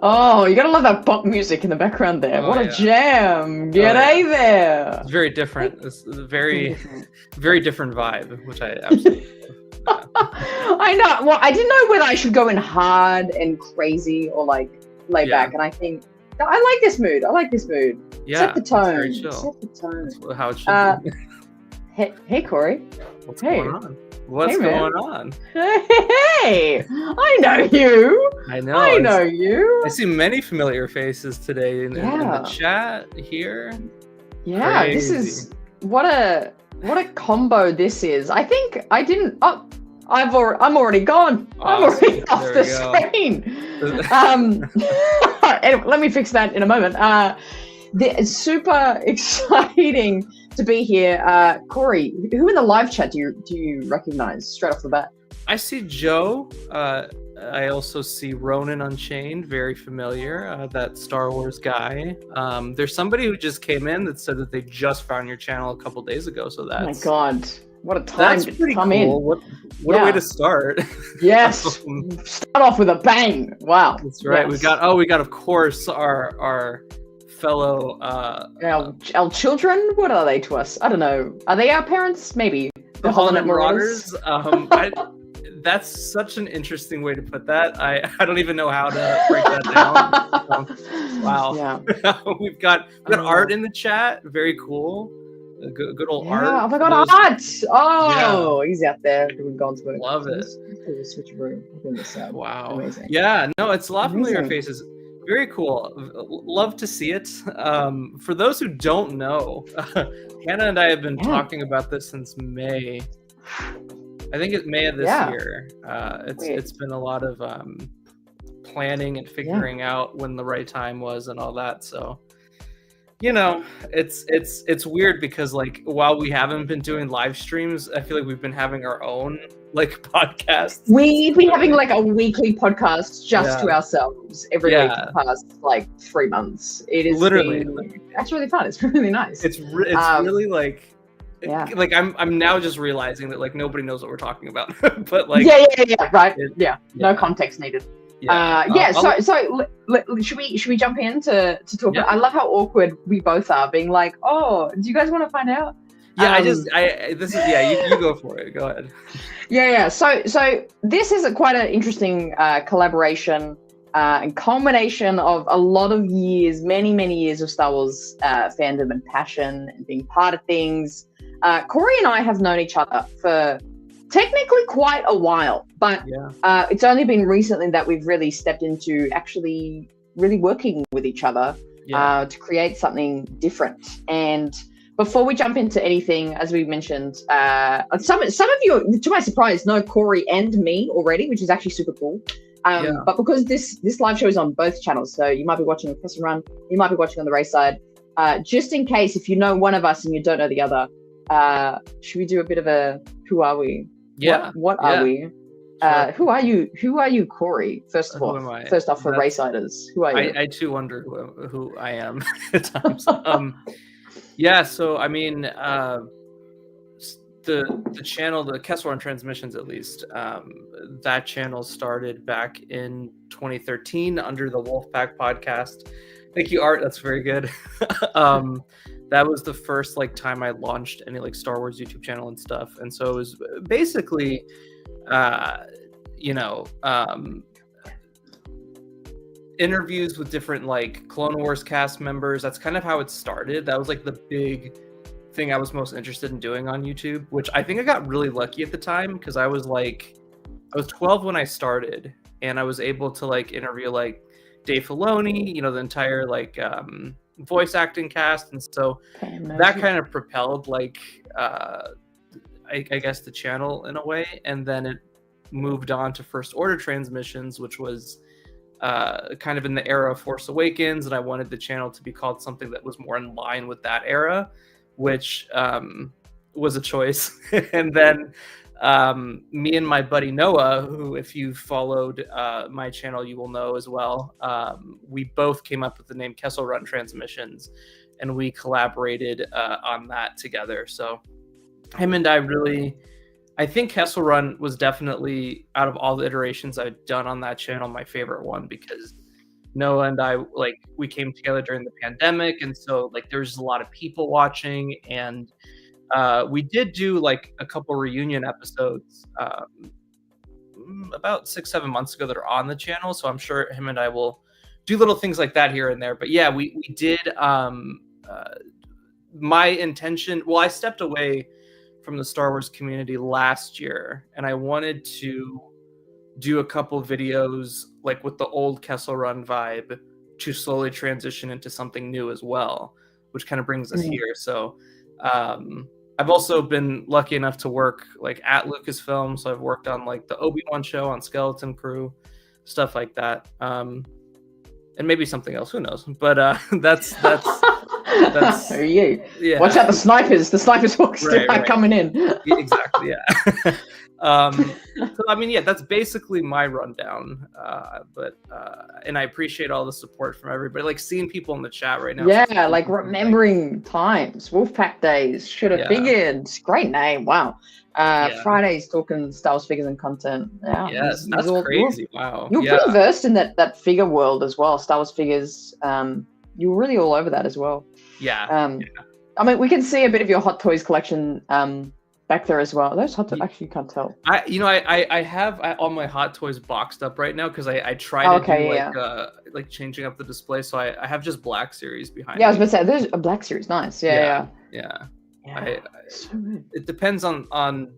Oh, you gotta love that pop music in the background there. Oh, What a yeah. jam! G'day there. It's very different. It's a very different vibe, which I absolutely love. I know. Well, I didn't know whether I should go in hard and crazy or like lay back, and I think I like this mood. Yeah, Set the tone. very chill. Set the tone. That's how it should be. Hey, Corey. What's going on? What's going on? Hey, I know you. I know. I know you. I see many familiar faces today in the chat here. Yeah, Crazy. This is what a combo this is. I think I didn't. Oh, I'm already gone. I'm already off the screen. Let me fix that in a moment. It's super exciting to be here. Corey, who in the live chat do you recognize straight off the bat? I see Joe. I also see Ronan Unchained, very familiar, that Star Wars guy. There's somebody who just came in that said that they just found your channel a couple days ago. So that's... Oh my God. What a time to come in. What a way to start. Yes. Start off with a bang. Wow. That's right. Yes. We got of course our fellow our children. What are they to us? I don't know. Are they our parents? Maybe. The Holland Marauders. That's such an interesting way to put that. I don't even know how to break that down. Wow. Yeah. We've got art in the chat. Very cool. Good old art. Oh my God, art! Oh, he's out there doing God's work. Love it. Switcheroo. Wow. Amazing. Yeah, no, it's a lot of familiar faces. Very cool. Love to see it. For those who don't know, Hannah and I have been talking about this since May. I think it's May of this year. It's been a lot of planning and figuring out when the right time was and all that. So, you know, it's weird because like while we haven't been doing live streams, I feel like we've been having our own like podcasts. We've been having like a weekly podcast just to ourselves every week for the past like 3 months. It is literally that's really fun. It's really nice. It's really like like I'm now just realizing that like nobody knows what we're talking about. But like right. No context needed. So should we jump in to talk about, I love how awkward we both are being like, oh, do you guys want to find out? You go for it. Go ahead. So this is quite an interesting collaboration and culmination of a lot of years, many years of Star Wars fandom and passion and being part of things. Corey and I have known each other for technically quite a while, but it's only been recently that we've really stepped into actually really working with each other to create something different. And before we jump into anything, as we mentioned, some of you, to my surprise, know Corey and me already, which is actually super cool. But because this live show is on both channels, so you might be watching on Kessel Run, you might be watching on the Raeside. Just in case, if you know one of us and you don't know the other, should we do a bit of a who are we? What are we? Sure. Who are you, Corey? First off, for Raesiders, who are you? I too wonder who I am at times. So I mean, the channel, the Kessel Run Transmissions, at least, that channel started back in 2013 under the Wolfpack podcast. Thank you, Art. That's very good. That was the first like time I launched any like Star Wars YouTube channel and stuff. And so it was basically, interviews with different like Clone Wars cast members. That's kind of how it started. That was like the big thing I was most interested in doing on YouTube, which I think I got really lucky at the time because I was 12 when I started, and I was able to like interview like Dave Filoni, the entire like voice acting cast, and so that kind of propelled like I guess the channel in a way. And then it moved on to First Order Transmissions, which was kind of in the era of Force Awakens, and I wanted the channel to be called something that was more in line with that era, which was a choice. And then me and my buddy Noah, who if you followed my channel you will know as well, we both came up with the name Kessel Run Transmissions, and we collaborated on that together. So him and I think Kessel Run was definitely, out of all the iterations I've done on that channel, my favorite one, because Noah and I, like, we came together during the pandemic, and so like there's a lot of people watching, and we did do like a couple reunion episodes about 6-7 months ago that are on the channel. So I'm sure him and I will do little things like that here and there. But yeah, we did. My intention. Well, I stepped away from the Star Wars community last year, and I wanted to do a couple videos like with the old Kessel Run vibe to slowly transition into something new as well, which kind of brings us here. So I've also been lucky enough to work like at Lucasfilm, so I've worked on like the Obi-Wan show on Skeleton Crew, stuff like that, and maybe something else, who knows. But that's yeah. Watch out, the snipers hooks right. coming in. Exactly, yeah. So I mean, yeah, that's basically my rundown. But and I appreciate all the support from everybody. Like seeing people in the chat right now. Yeah, like remembering times, Wolfpack days. Should have figured. Great name. Wow. Fridays talking Star Wars figures and content. Yeah, yes, that's crazy. Wow. You're pretty versed in that figure world as well. Star Wars figures. You were really all over that as well. Yeah. I mean, we can see a bit of your Hot Toys collection back there as well. Those Hot Toys, actually, you can't tell. I have all my Hot Toys boxed up right now because I tried to do like changing up the display. So I have just Black Series behind. Yeah, I was about to say there's a Black Series. Nice. Yeah. So it depends on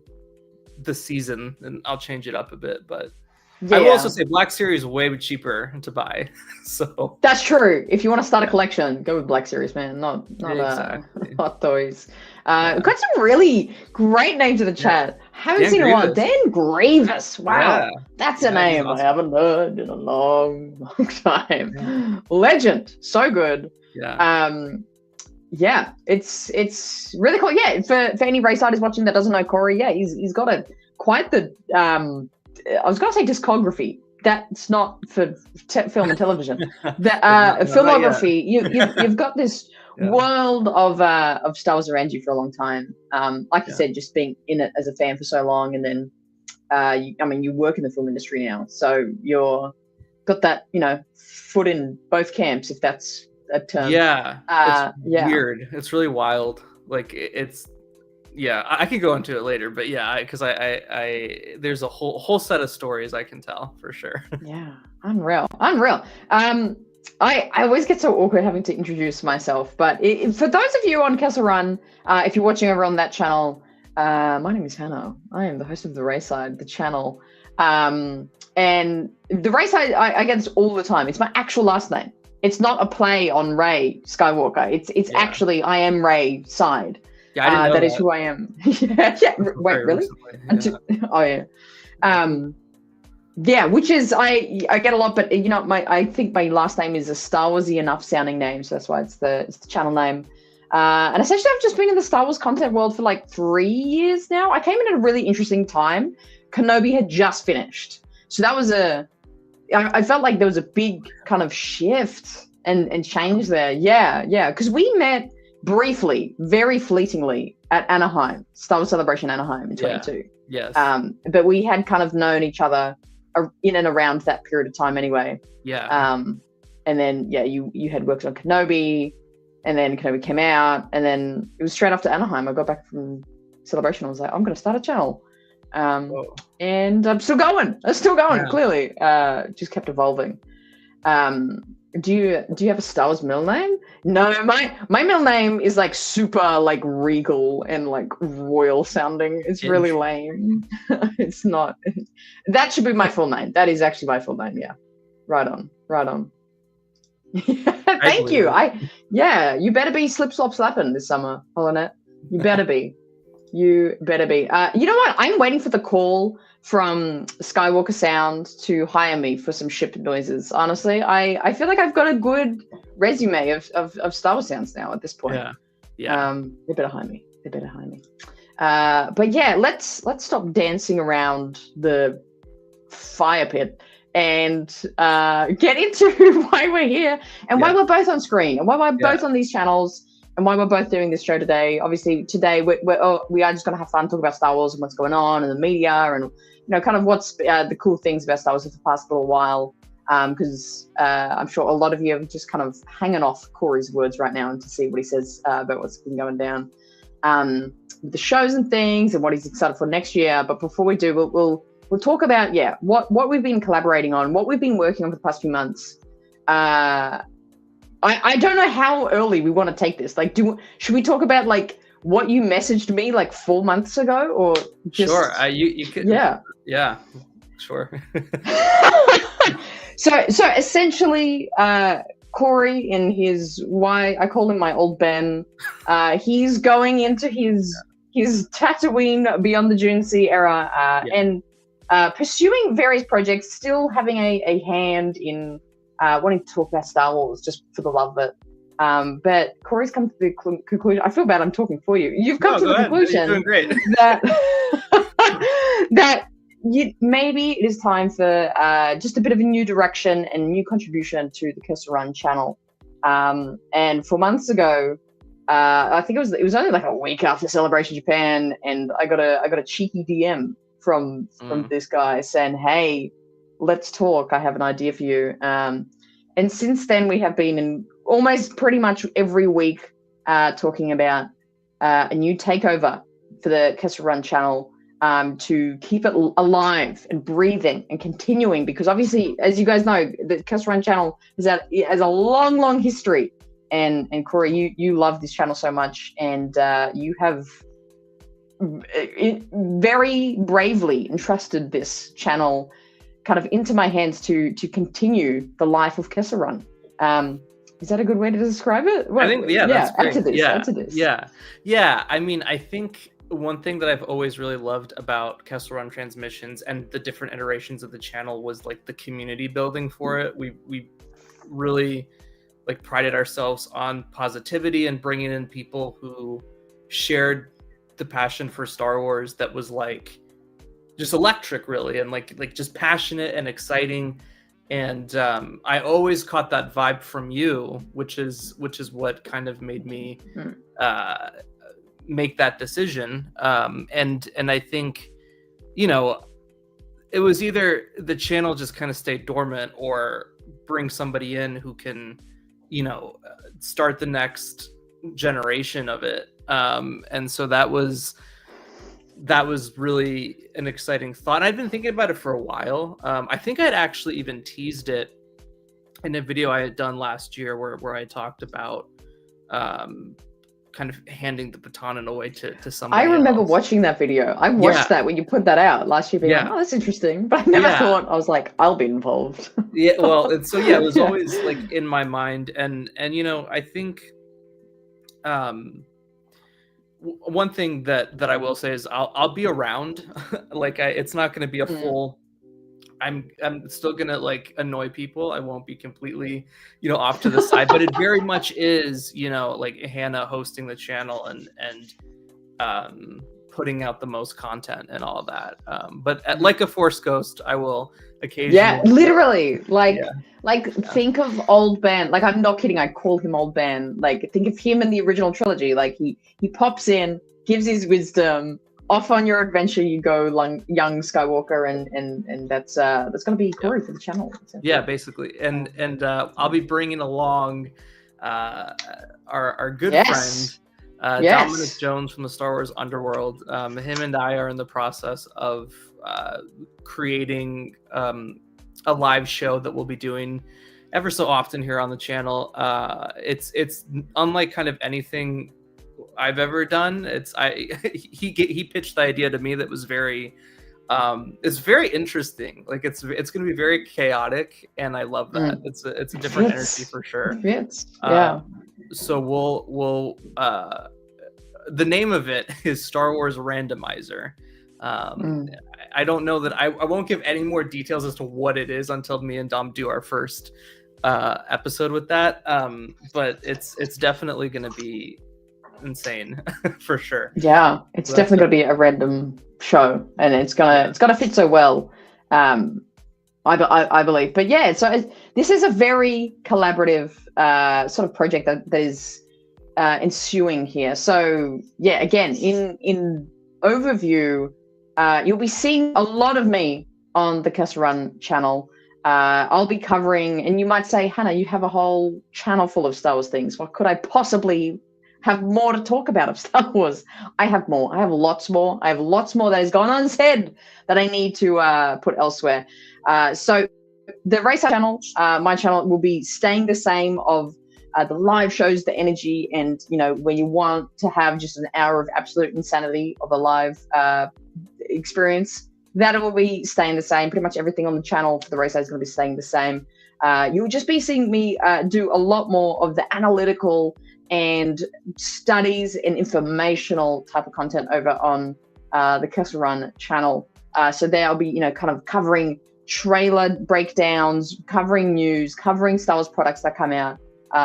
the season, and I'll change it up a bit, but. Yeah. I will also say Black Series is way cheaper to buy. So that's true. If you want to start a collection, go with Black Series, man. Not exactly. Hot Toys. We've got some really great names in the chat. Haven't seen one. Dan Grievous. Wow. That's a name awesome. I haven't heard in a long time. Yeah. Legend. So good. Yeah. It's really cool. Yeah, for any Raesiders watching that doesn't know Corey, he's got quite the I was going to say discography. That's not for film and television. The filmography. You've got this world of Star Wars around you for a long time. Like you said, just being in it as a fan for so long, and then you work in the film industry now, so you're got that foot in both camps, if that's a term. It's weird. It's really wild. Like it's. Yeah, I could go into it later, but because I there's a whole set of stories I can tell for sure. Yeah, unreal. I always get so awkward having to introduce myself, but for those of you on Kessel Run, if you're watching over on that channel, my name is Hannah. I am the host of the Raeside, the channel, and the Raeside I get this all the time. It's my actual last name. It's not a play on Rey Skywalker. It's actually I am Raeside. Yeah, I didn't know that is who I am. Wait, really? Which is I get a lot, but I think my last name is a Star Warsy enough sounding name, so that's why it's the channel name. And essentially, I've just been in the Star Wars content world for like 3 years now. I came in at a really interesting time. Kenobi had just finished, so that was I felt like there was a big kind of shift and change there. Yeah, because we met briefly, very fleetingly, at Anaheim, Star Wars Celebration Anaheim in 22. Yes. But we had kind of known each other in and around that period of time anyway. Yeah. And then you had worked on Kenobi, and then Kenobi came out, and then it was straight after Anaheim. I got back from Celebration. I was like, I'm going to start a channel. And I'm still going. Clearly. Just kept evolving. Do you have a Star Wars middle name? No, my middle name is like super like regal and like royal sounding. It's really lame. It's not. That should be my full name. That is actually my full name. Yeah. Right on. Thank you. You better be slip slop slapping this summer, Holonet. You better be. You know what? I'm waiting for the call from Skywalker Sound to hire me for some ship noises. Honestly, I feel like I've got a good resume of Star Wars sounds now at this point. Yeah. They better hire me. But yeah, let's stop dancing around the fire pit and get into why we're here and why we're both on screen and why we're both on these channels. And why we're both doing this show today. Obviously, today we are just going to have fun, talk about Star Wars and what's going on in the media, and kind of what's the cool things about Star Wars for the past little while. because I'm sure a lot of you are just kind of hanging off Corey's words right now and to see what he says about what's been going down with the shows and things and what he's excited for next year. But before we do, we'll talk about what we've been collaborating on, what we've been working on for the past few months. I don't know how early we want to take this. Like, should we talk about like what you messaged me like 4 months ago, or just... Sure, you could. Yeah, sure. So essentially, Corey in his I call him my old Ben. He's going into his Tatooine Beyond the Dune Sea era and pursuing various projects, still having a hand in wanting to talk about Star Wars just for the love of it. But Corey's come to the conclusion. I feel bad I'm talking for you. You've come to the conclusion You're doing great. that maybe it is time for just a bit of a new direction and new contribution to the Kessel Run channel. And 4 months ago, I think it was only like a week after Celebration Japan, and I got a cheeky DM from this guy saying, "Hey, let's talk. I have an idea for you." And since then, we have been in almost pretty much every week talking about a new takeover for the Kessel Run channel to keep it alive and breathing and continuing, because obviously, as you guys know, the Kessel Run channel has a long history. And Corey, you love this channel so much, and you have very bravely entrusted this channel kind of into my hands to continue the life of Kessel Run. Is that a good way to describe it? Well, I think, that's great. Add to this. Yeah. I mean, I think one thing that I've always really loved about Kessel Run Transmissions and the different iterations of the channel was like the community building for it. We really like prided ourselves on positivity and bringing in people who shared the passion for Star Wars that was like just electric, really, and like just passionate and exciting. And I always caught that vibe from you, which is what kind of made me make that decision. And I think, it was either the channel just kind of stayed dormant or bring somebody in who can, start the next generation of it. And so that was really an exciting thought. I'd been thinking about it for a while. I think I'd actually even teased it in a video I had done last year where I talked about kind of handing the baton in a way to somebody I remember else. Watching that video. I watched that when you put that out last year, being like, oh, that's interesting. But I never thought, I was like, I'll be involved. Yeah, well, it was always like in my mind. And I think one thing that I will say is I'll be around. It's not going to be a full. I'm still gonna like annoy people. I won't be completely, off to the side. But it very much is, like Hannah hosting the channel and putting out the most content and all that. But like a Force ghost, I will occasionally. Yeah, literally. Think of Old Ben. Like, I'm not kidding. I call him Old Ben. Like, think of him in the original trilogy. Like, he pops in, gives his wisdom. Off on your adventure you go, young Skywalker, and that's going to be Corey for the channel. Yeah, basically, and I'll be bringing along our good friend Dominic Jones from the Star Wars Underworld. Him and I are in the process of creating a live show that we'll be doing ever so often here on the channel. It's unlike kind of anything I've ever done. He pitched the idea to me that was very it's very interesting. Like it's going to be very chaotic, and I love that. It's a different energy for sure. So we'll the name of it is Star Wars Randomizer. I don't know that I won't give any more details as to what it is until me and Dom do our first episode with that. But it's definitely going to be insane for sure. Yeah, it's definitely going to be a random show, and it's gonna fit so well. I believe. But yeah, so this is a very collaborative sort of project that is ensuing here. So yeah, again, in overview, you'll be seeing a lot of me on the Kessel Run channel. I'll be covering, and you might say, Hannah, you have a whole channel full of Star Wars things. What could I possibly have more to talk about of Star Wars? I have more. I have lots more. I have lots more that has gone unsaid that I need to put elsewhere. So the Raeside channel, my channel, will be staying the same of the live shows, the energy, and, you know, when you want to have just an hour of absolute insanity of a live experience, that will be staying the same. Pretty much everything on the channel for the Raeside is going to be staying the same. You'll just be seeing me do a lot more of the analytical and studies and informational type of content over on the Kessel Run channel. So there I'll be, you know, kind of covering trailer breakdowns, covering news, covering Star Wars products that come out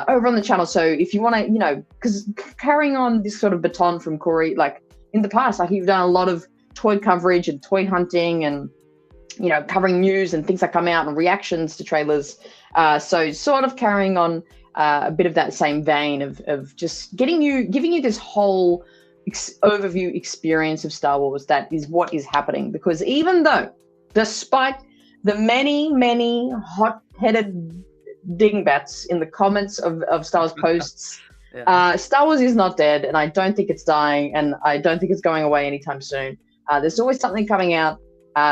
over on the channel. So if you want to, you know, because carrying on this sort of baton from Corey, like in the past, like you've done a lot of toy coverage and toy hunting and, you know, covering news and things that come out and reactions to trailers. So sort of carrying on a bit of that same vein of just giving you this whole overview experience of Star Wars. That is what is happening, because even though, despite the many hot-headed dingbats in the comments of Star Wars posts, Star Wars is not dead, and I don't think it's dying, and I don't think it's going away anytime soon. There's always something coming out,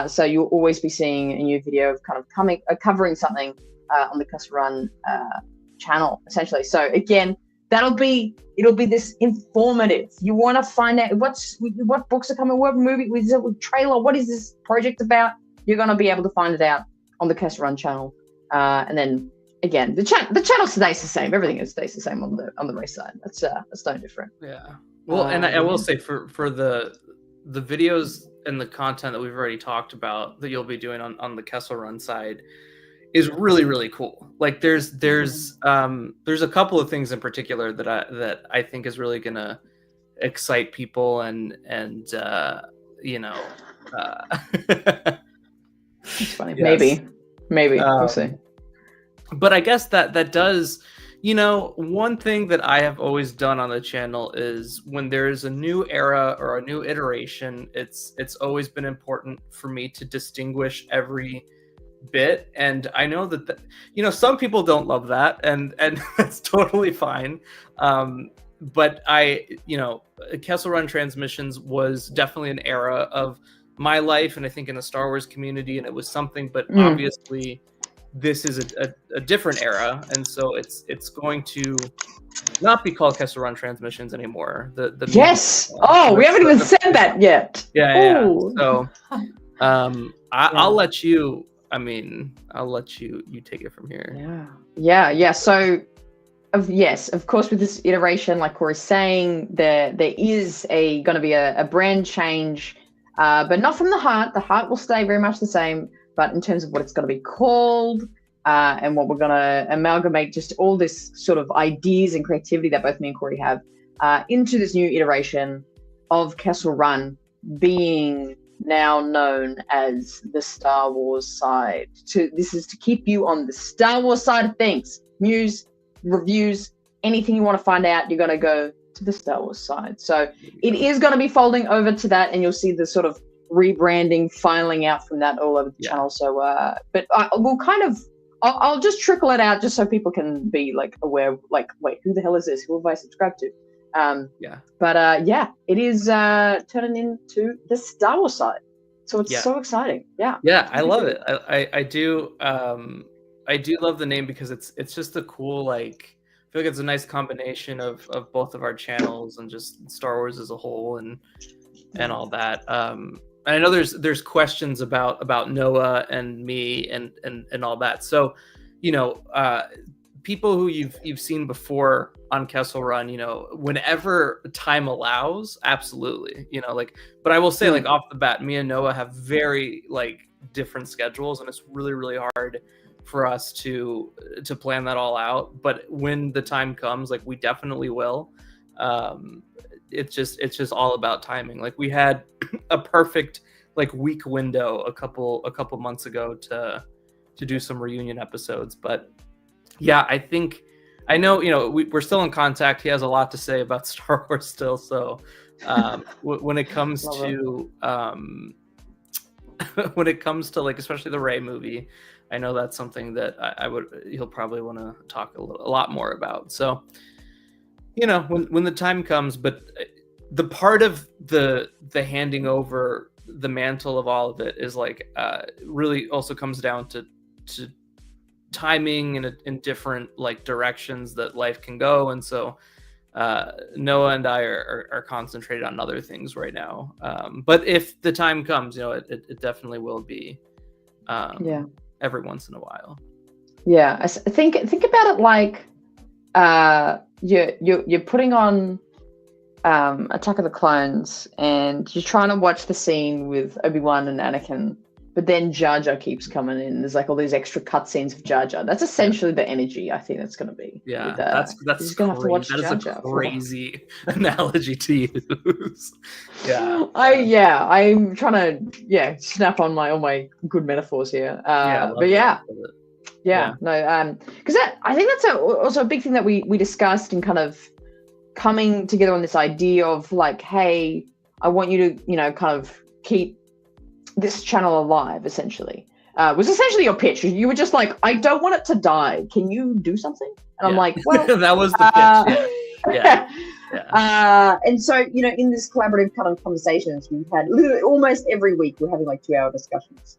so you'll always be seeing a new video of kind of covering something on the Kessel Run channel, essentially. So again, it'll be this informative. You want to find out what books are coming, what movie, what trailer, what is this project about? You're going to be able to find it out on the Kessel Run channel, and then again, the channel stays the same. Everything stays the same on the Raeside. That's no different. Yeah. Well, and I will say for the videos and the content that we've already talked about that you'll be doing on the Kessel Run side is really, really cool. Like there's a couple of things in particular that I think is really gonna excite people and you know. It's funny. Yes. Maybe we'll see. But I guess that does, you know, one thing that I have always done on the channel is when there's a new era or a new iteration, it's always been important for me to distinguish every bit. And I know that you know, some people don't love that, and that's totally fine. But you know, Kessel Run Transmissions was definitely an era of my life, and I think in the Star Wars community, and it was something, but obviously this is a different era, and so it's going to not be called Kessel Run Transmissions anymore. The yes. We haven't even said that yet. Yeah. So I'll let you. I mean, I'll let you take it from here. Yeah. So, yes, of course, with this iteration, like Corey's saying, there is going to be a brand change, but not from the heart. The heart will stay very much the same, but in terms of what it's going to be called, and what we're going to amalgamate, just all this sort of ideas and creativity that both me and Corey have into this new iteration of Kessel Run, being now known as the Star Wars side. This is to keep you on the Star Wars side of things. News, reviews, anything you want to find out, you're going to go to the Star Wars side. So it is going to be folding over to that, and you'll see the sort of rebranding, filing out from that all over the channel. So, but we'll kind of, I'll just trickle it out just so people can be like aware, like, wait, who the hell is this? Who have I subscribed to? But it is turning into the Star Wars side, so it's so exciting. I love it. I do love the name, because it's just a cool, like, I feel like it's a nice combination of both of our channels and just Star Wars as a whole and all that. And I know there's questions about Noah and me and all that. So, you know, people who you've seen before on Kessel Run, you know, whenever time allows, absolutely, you know, like, but I will say, like, off the bat, me and Noah have very, like, different schedules, and it's really, really hard for us to plan that all out. But when the time comes, like, we definitely will. It's just all about timing. Like, we had a perfect, like, week window a couple months ago to do some reunion episodes. But yeah, I know, you know, we're still in contact. He has a lot to say about Star Wars still. So when it comes to when it comes to, like, especially the Rey movie, I know that's something that he'll probably want to talk a lot more about. So, when the time comes, but the part of the handing over the mantle of all of it is like really also comes down to timing in different like directions that life can go. And so Noah and I are concentrated on other things right now. But if the time comes, it definitely will be every once in a while. Yeah, I think about it like you're putting on Attack of the Clones, and you're trying to watch the scene with Obi-Wan and Anakin, but then Jar Jar keeps coming in. There's like all these extra cutscenes of Jar Jar. That's essentially the energy I think that's going to be. Yeah, with, that's gonna have to watch that Jar is Jar a crazy analogy to use. Yeah, I'm trying to snap on all my good metaphors here. No, because I think that's also a big thing that we discussed and kind of coming together on this idea of like, hey, I want you to kind of keep this channel alive. Essentially, was essentially your pitch. You were just like, I don't want it to die. Can you do something? And I'm like, well, that was the pitch. Yeah. And so in this collaborative kind of conversations we've had literally almost every week, we're having like 2-hour discussions.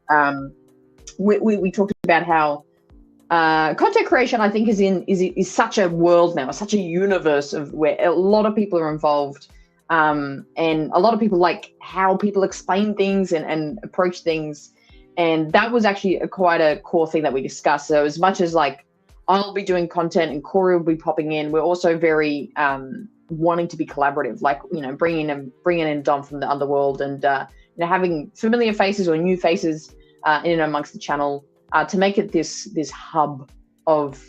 We talked about how content creation, I think, is such a world now, such a universe of where a lot of people are involved, and a lot of people like how people explain things and approach things, and that was actually quite a core thing that we discussed. So as much as like I'll be doing content and Corey will be popping in, we're also very wanting to be collaborative, like bringing in Dom from the Underworld and having familiar faces or new faces in and amongst the channel. To make it this hub of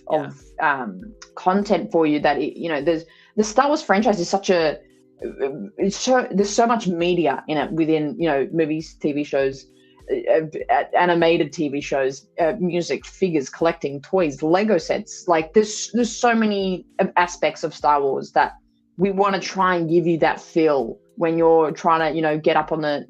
content for you that there's the Star Wars franchise is there's so much media in it within movies, TV shows, animated TV shows, music, figures, collecting, toys, Lego sets. Like there's so many aspects of Star Wars that we want to try and give you that feel when you're trying to get up on the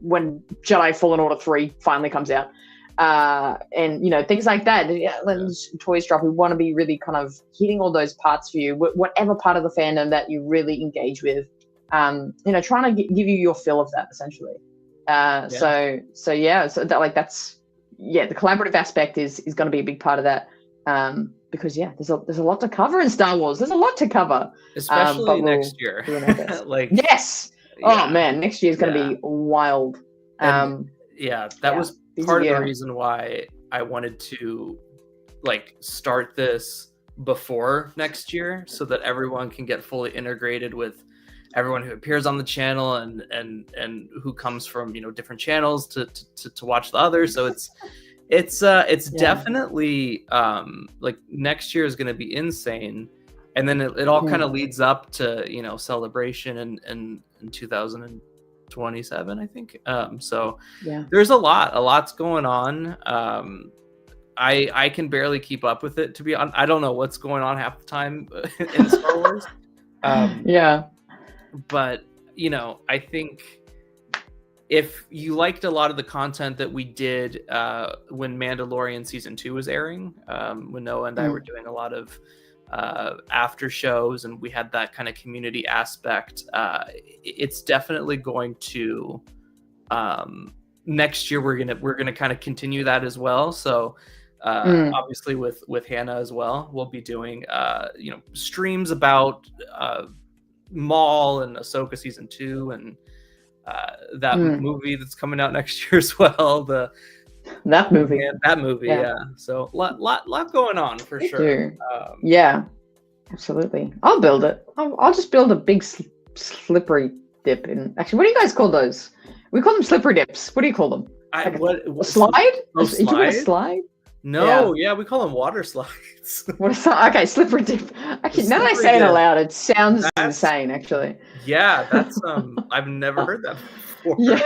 when Jedi Fallen Order 3 finally comes out. And things like that. When toys drop, we want to be really kind of hitting all those parts for you, whatever part of the fandom that you really engage with. Trying to give you your fill of that essentially. So that's the collaborative aspect is going to be a big part of that. Because there's a lot to cover in Star Wars. There's a lot to cover, especially next year. Yes. Yeah. Oh man, next year is going to be wild. That was part of the reason why I wanted to start this before next year, so that everyone can get fully integrated with everyone who appears on the channel and who comes from different channels to watch the others. So it's definitely next year is going to be insane, and then it all kind of leads up to Celebration in 2027, I think. So there's lot's going on. I can barely keep up with it, to be honest. I don't know what's going on half the time in Star Wars. But I think if you liked a lot of the content that we did when Mandalorian season 2 was airing, when Noah and I were doing a lot of after shows, and we had that kind of community aspect, it's definitely going to next year we're gonna kind of continue that as well. So obviously with Hannah as well, we'll be doing streams about Maul and Ahsoka season 2 and that movie that's coming out next year as well. That movie, So lot going on for sure. Absolutely. I'll build it. I'll just build a big slippery dip. Actually, what do you guys call those? We call them slippery dips. What do you call them? What slide? Oh, Did you call a slide? No, we call them water slides. Okay, slippery dip. Actually, now that I say it aloud, it sounds insane. Actually. Yeah, that's I've never heard that before. Yeah.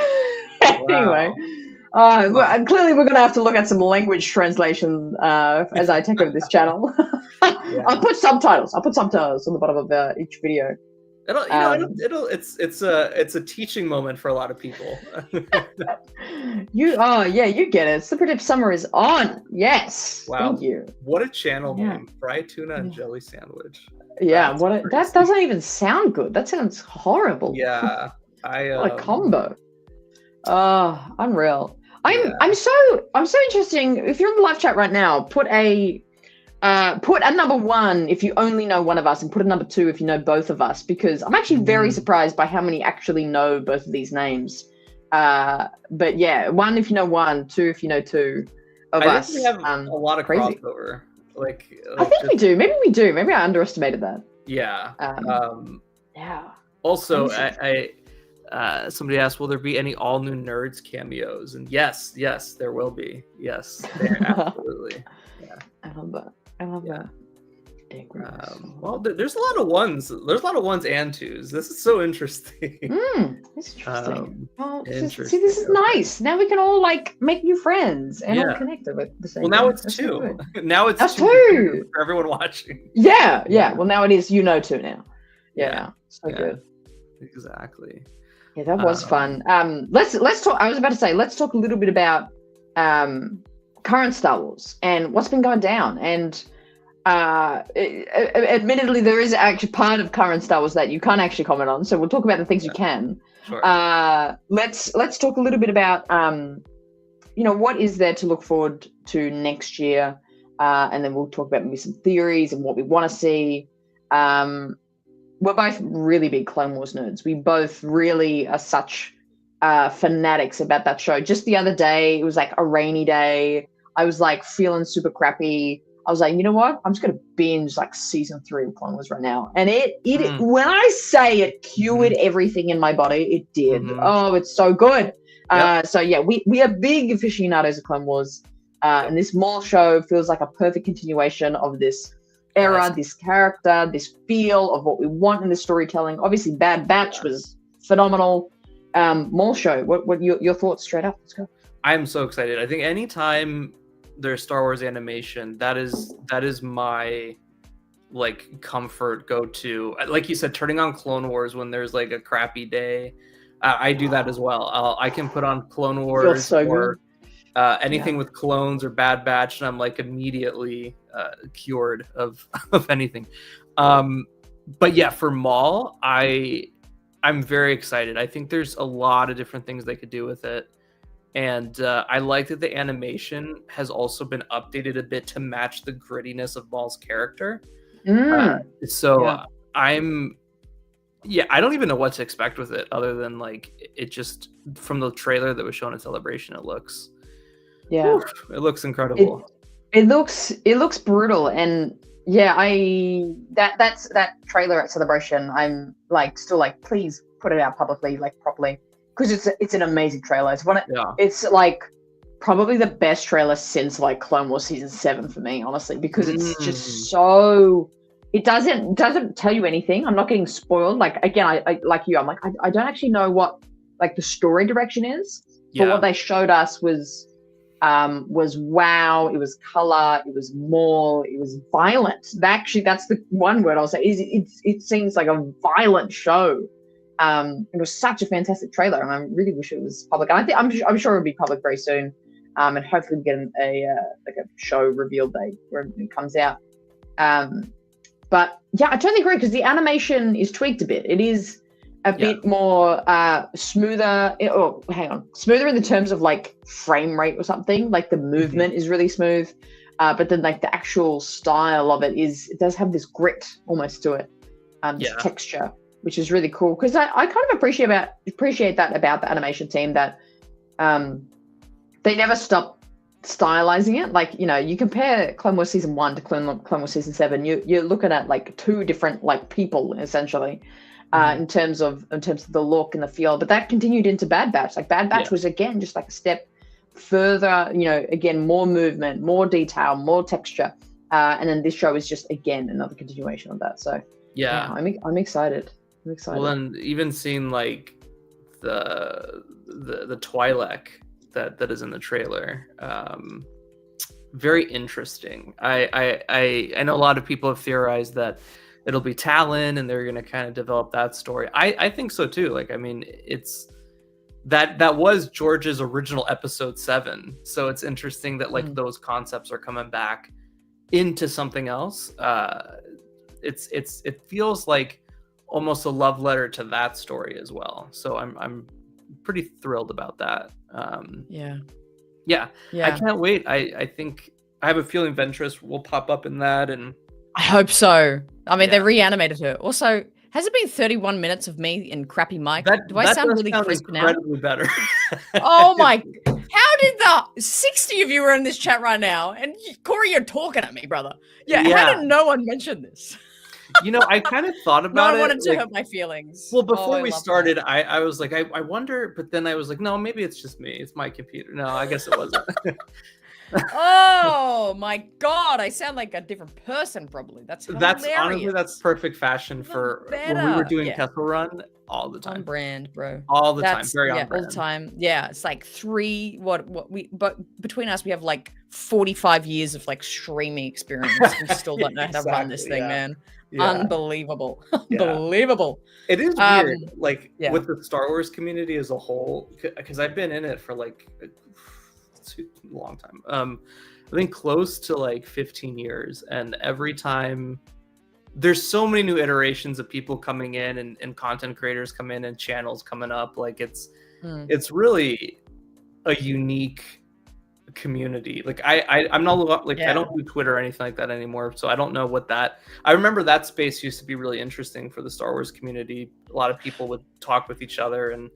Anyway. Clearly, we're going to have to look at some language translation as I take over this channel. I'll put subtitles. On the bottom of each video. It's a teaching moment for a lot of people. You get it. Super Summer is on. Yes. Wow. Thank you. What a channel name. Fried tuna and jelly sandwich. Yeah, that doesn't even sound good. That sounds horrible. Yeah. What a combo. Unreal. I'm so interesting. If you're in the live chat right now, put a number 1 if you only know one of us, and put a number 2 if you know both of us, because I'm actually very surprised by how many actually know both of these names. But yeah, 1 if you know 1, 2 if you know 2 of us. I think we have a lot of crossover. I think we do. Maybe we do. Maybe I underestimated that. Yeah. Yeah. Also, somebody asked, will there be any all new Nerds cameos? And yes, there will be. Yes, there absolutely. Yeah. I love that. Well, there's a lot of ones. There's a lot of 1s and 2s. This is so interesting. It's interesting. See, this is nice. Now we can all make new friends and all connect with the same. Well, now it's 2. Now it's 2 for everyone watching. Yeah. Well, now it is 2 now. Yeah. So good. Exactly. Yeah, that was fun. Let's talk. I was about to say, let's talk a little bit about current Star Wars and what's been going down. And admittedly, there is actually part of current Star Wars that you can't actually comment on. So we'll talk about the things you can. Sure. Let's talk a little bit about what is there to look forward to next year, and then we'll talk about maybe some theories and what we want to see. We're both really big Clone Wars nerds. We both really are such fanatics about that show. Just the other day, it was like a rainy day. I was feeling super crappy. I was like, you know what? I'm just going to binge season 3 of Clone Wars right now. And it when I say it cured everything in my body, it did. Oh, it's so good. Yep. So yeah, we are big aficionados of Clone Wars. And this Maul show feels like a perfect continuation of this era, this character, this feel of what we want in the storytelling. Obviously, Bad Batch was phenomenal. Maul show. What your thoughts straight up? Let's go. I'm so excited. I think anytime there's Star Wars animation, that is my comfort go-to. Like you said, turning on Clone Wars when there's a crappy day. I do that as well. I can put on Clone Wars or anything with clones or Bad Batch, and I'm immediately cured of anything. But yeah, for Maul, I'm very excited. I think there's a lot of different things they could do with it. And I like that the animation has also been updated a bit to match the grittiness of Maul's character. I don't even know what to expect with it other than it just, from the trailer that was shown at Celebration, it looks it looks incredible. It looks brutal. And yeah, that trailer at Celebration, I'm still please put it out publicly, properly, because it's an amazing trailer. It's probably the best trailer since Clone Wars season 7 for me, honestly, because it's just so, it doesn't tell you anything. I'm not getting spoiled. Again, I like you, I'm I don't actually know what the story direction is. But what they showed us was wow, it was color, it was Maul, it was violent. That's the one word I'll say. It seems like a violent show. It was such a fantastic trailer, and I really wish it was public. And I'm sure it'll be public very soon, and hopefully we get a show reveal date where it comes out. But yeah, I totally agree, because the animation is tweaked a bit. It is a bit more smoother. Smoother in the terms of frame rate or something. The movement is really smooth, but then the actual style of it does have this grit almost to it, this texture, which is really cool. Because I kind of appreciate that about the animation team, that they never stop stylizing it. You compare Clone Wars season 1 to Clone Wars season 7, you're looking at 2 different people essentially. In terms of the look and the feel, but that continued into Bad Batch. Bad Batch was again just a step further. Again, more movement, more detail, more texture, and then this show is just again another continuation of that. So I'm excited. Well, and even seeing the Twi'lek that is in the trailer, very interesting. I know a lot of people have theorized that it'll be Talon, and they're going to kind of develop that story. I think so too. Like, I mean, it's that was George's original episode 7, so it's interesting that like those concepts are coming back into something else. It feels like almost a love letter to that story as well. So I'm pretty thrilled about that. Yeah. I can't wait. I think I have a feeling Ventress will pop up in that, and I hope so. I mean, they reanimated her. Also, has it been 31 minutes of me in crappy mic? Do I sound really crisp now? Incredibly better. Oh my! How did the 60 of you are in this chat right now? And Corey, you're talking at me, brother. Yeah. How did no one mention this? You know, I kind of thought about it. I wanted to hurt my feelings. Well, before we started, I was like, I wonder, but then I was like, no, maybe it's just me. It's my computer. No, I guess it wasn't. Oh my God, I sound like a different person probably. That's honestly, that's perfect fashion for when we were doing Kessel Run all the time. On brand, bro. All the time. Very on brand. All the time. Yeah, it's like but between us we have like 45 years of like streaming experience. We still don't know how to run this thing, man. Yeah. Unbelievable. Unbelievable. It is weird, like with the Star Wars community as a whole, because I've been in it for like a long time. I think close to like 15 years, and every time there's so many new iterations of people coming in and content creators come in and channels coming up. Like it's really a unique community. Like I'm not like I don't do Twitter or anything like that anymore, so I don't know what that. I remember that space used to be really interesting for the Star Wars community. A lot of people would talk with each other, and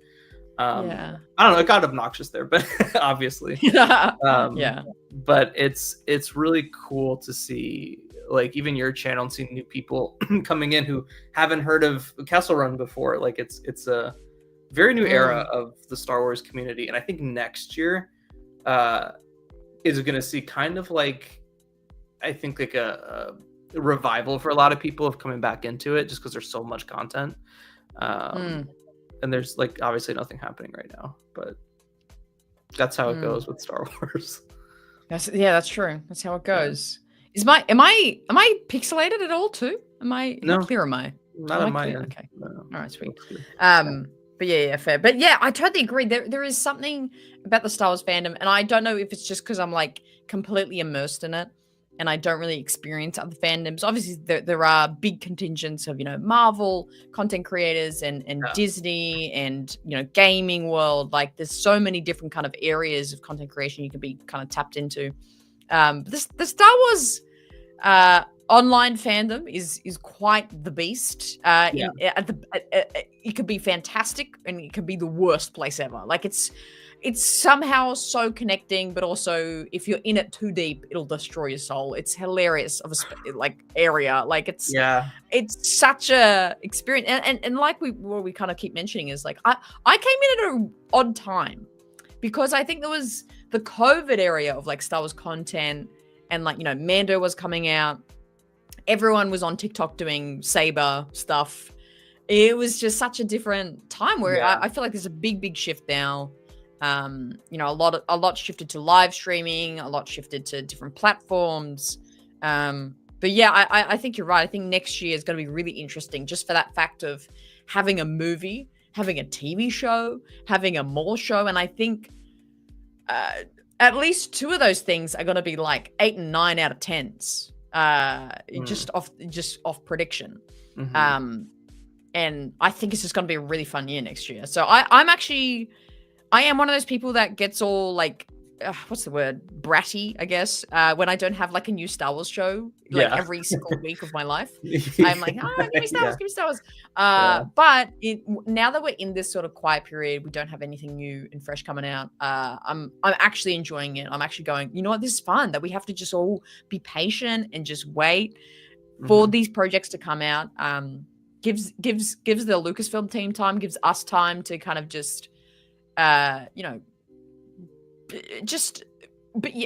I don't know, it got obnoxious there, but obviously but it's really cool to see like even your channel and seeing new people coming in who haven't heard of Kessel Run before. Like it's a very new era of the Star Wars community, and I think next year is going to see kind of like, I think like a revival for a lot of people of coming back into it, just because there's so much content. And there's like obviously nothing happening right now, but that's how it goes with Star Wars. That's true. That's how it goes. Am I pixelated at all too? Am I not clear? Am I? Not on my end. Okay. No. All right, sweet. But yeah, fair. But yeah, I totally agree. There is something about the Star Wars fandom, and I don't know if it's just because I'm like completely immersed in it, and I don't really experience other fandoms. Obviously, there are big contingents of Marvel content creators and Disney and gaming world. Like, there's so many different kind of areas of content creation you can be kind of tapped into. The Star Wars online fandom is quite the beast. It could be fantastic, and it could be the worst place ever. Like it's somehow so connecting, but also if you're in it too deep, it'll destroy your soul. It's hilarious of a area. Like it's such a experience, and like we kind of keep mentioning is like I came in at an odd time, because I think there was the COVID area of like Star Wars content, and like Mando was coming out. Everyone was on TikTok doing Saber stuff. It was just such a different time where I feel like there's a big shift now. A lot shifted to live streaming, a lot shifted to different platforms. But yeah, I think you're right. I think next year is going to be really interesting, just for that fact of having a movie, having a TV show, having a mall show. And I think at least 2 of those things are going to be like 8 and 9 out of 10s. Just off prediction. And I think it's just going to be a really fun year next year. So I am one of those people that gets all like, what's the word? Bratty, I guess. When I don't have like a new Star Wars show, like every single week of my life, I'm like, give me Star Wars, give me Star Wars. But now that we're in this sort of quiet period, we don't have anything new and fresh coming out. I'm actually enjoying it. I'm actually going, you know what? This is fun, that we have to just all be patient and just wait for these projects to come out. Gives the Lucasfilm team time, gives us time to kind of just,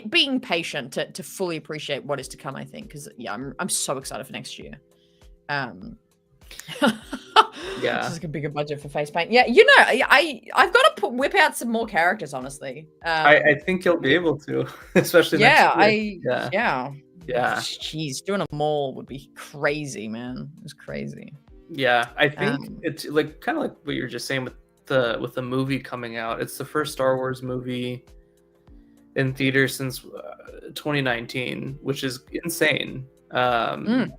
being patient to fully appreciate what is to come. I think because I'm so excited for next year. This is a bigger budget for face paint. I've got to whip out some more characters. Honestly, I think you'll be able to, especially next year. Yeah. Jeez, doing a mall would be crazy, man. It was crazy. Yeah, I think it's like kind of like what you were just saying with the movie coming out. It's the first Star Wars movie in theaters since 2019, which is insane. That